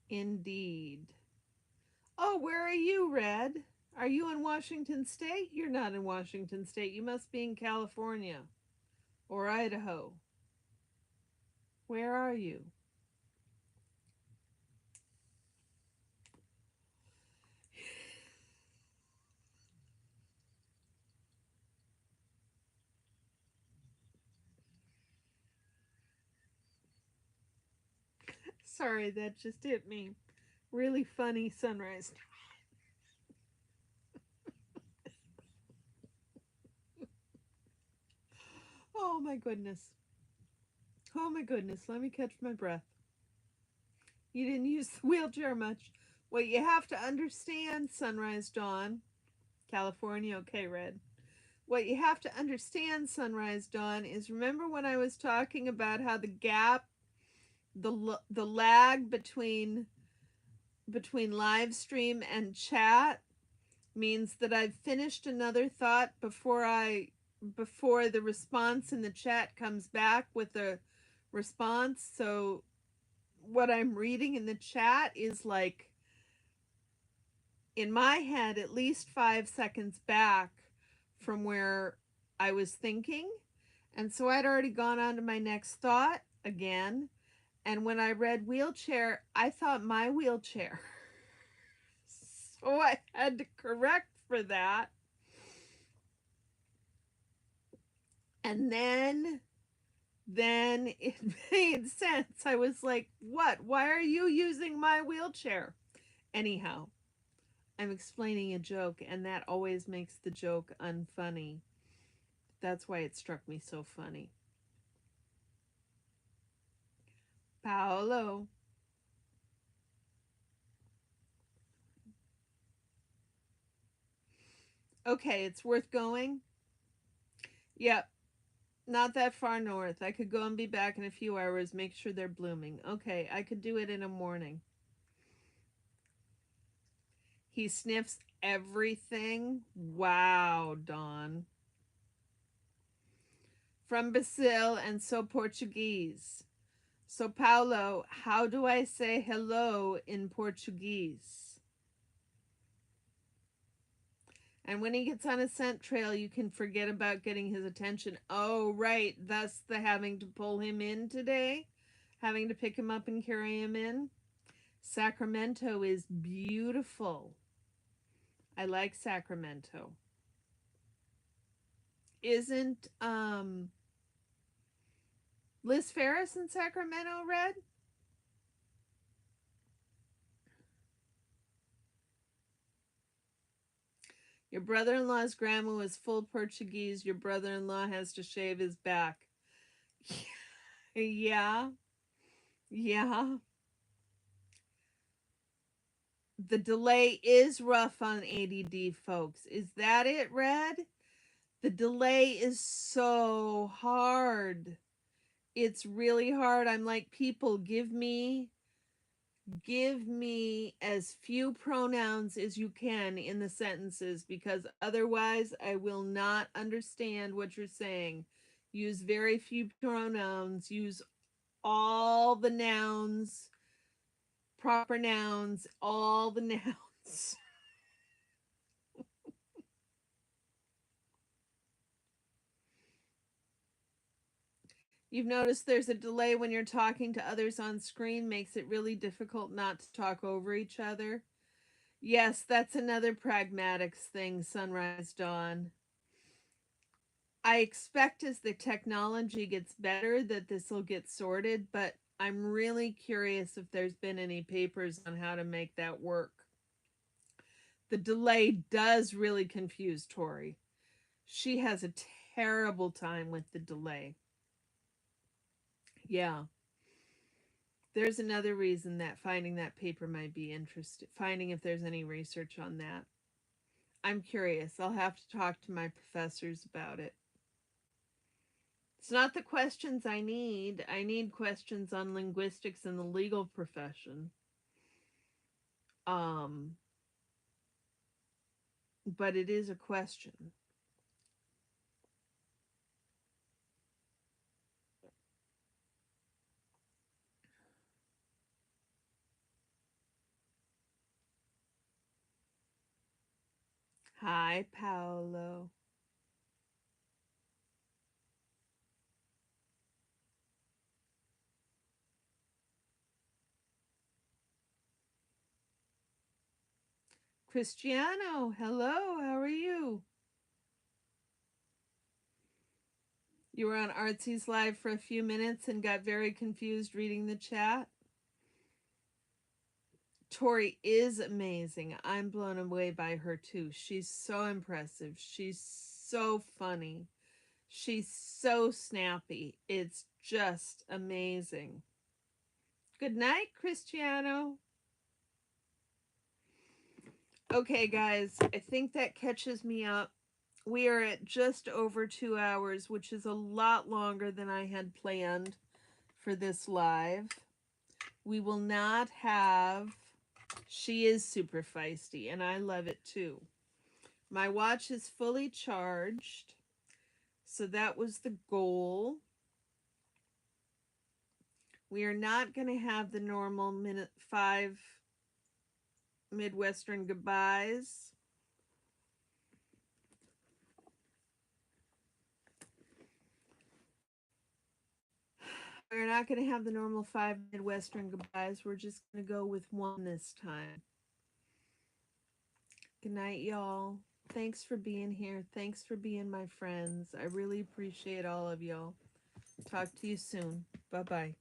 Indeed. Oh, where are you, Red? Are you in Washington State? You're not in Washington State. You must be in California or Idaho. Where are you? Sorry, that just hit me. Really funny sunrise. Oh my goodness. Oh my goodness. Let me catch my breath. You didn't use the wheelchair much. What you have to understand, Sunrise Dawn, California, okay, Red. What you have to understand, Sunrise Dawn, is remember when I was talking about how the gap, the lag between live stream and chat means that I've finished another thought before the response in the chat comes back with a response. So what I'm reading in the chat is like in my head at least 5 seconds back from where I was thinking. And so I'd already gone on to my next thought again. And when I read wheelchair, I thought my wheelchair. So I had to correct for that. And then it made sense. I was like, what? Why are you using my wheelchair? Anyhow, I'm explaining a joke, and that always makes the joke unfunny. That's why it struck me so funny. Paolo. Okay, it's worth going. Yep, not that far north. I could go and be back in a few hours, make sure they're blooming. Okay, I could do it in a morning. He sniffs everything. Wow, Dawn. From Brazil and so Portuguese. So, Paulo, how do I say hello in Portuguese? And when he gets on a scent trail, you can forget about getting his attention. Oh, right. Thus the having to pull him in today, having to pick him up and carry him in. Sacramento is beautiful. I like Sacramento. Isn't Liz Ferris in Sacramento, Red? Your brother-in-law's grandma is full Portuguese. Your brother-in-law has to shave his back. Yeah. Yeah. The delay is rough on ADD, folks. Is that it, Red? The delay is so hard. It's really hard. I'm like, people, give me as few pronouns as you can in the sentences, because otherwise I will not understand what you're saying. Use very few pronouns. Use all the nouns, proper nouns, all the nouns. You've noticed there's a delay when you're talking to others on screen, makes it really difficult not to talk over each other. Yes, that's another pragmatics thing, Sunrise Dawn. I expect as the technology gets better that this will get sorted, but I'm really curious if there's been any papers on how to make that work. The delay does really confuse Tori. She has a terrible time with the delay. Yeah. There's another reason that finding that paper might be interesting, finding if there's any research on that. I'm curious. I'll have to talk to my professors about it. It's not the questions I need. I need questions on linguistics in the legal profession. But it is a question. Hi, Paolo. Cristiano, hello, how are you? You were on Artsy's live for a few minutes and got very confused reading the chat? Tori is amazing. I'm blown away by her too. She's so impressive. She's so funny. She's so snappy. It's just amazing. Good night, Cristiano. Okay, guys, I think that catches me up. We are at just over 2 hours, which is a lot longer than I had planned for this live. We will not have... She is super feisty, and I love it too. My watch is fully charged, so that was the goal. We are not going to have the normal minute 5 Midwestern goodbyes. We're not going to have the normal 5 Midwestern goodbyes. We're just going to go with one this time. Good night, y'all. Thanks for being here. Thanks for being my friends. I really appreciate all of y'all. Talk to you soon. Bye-bye.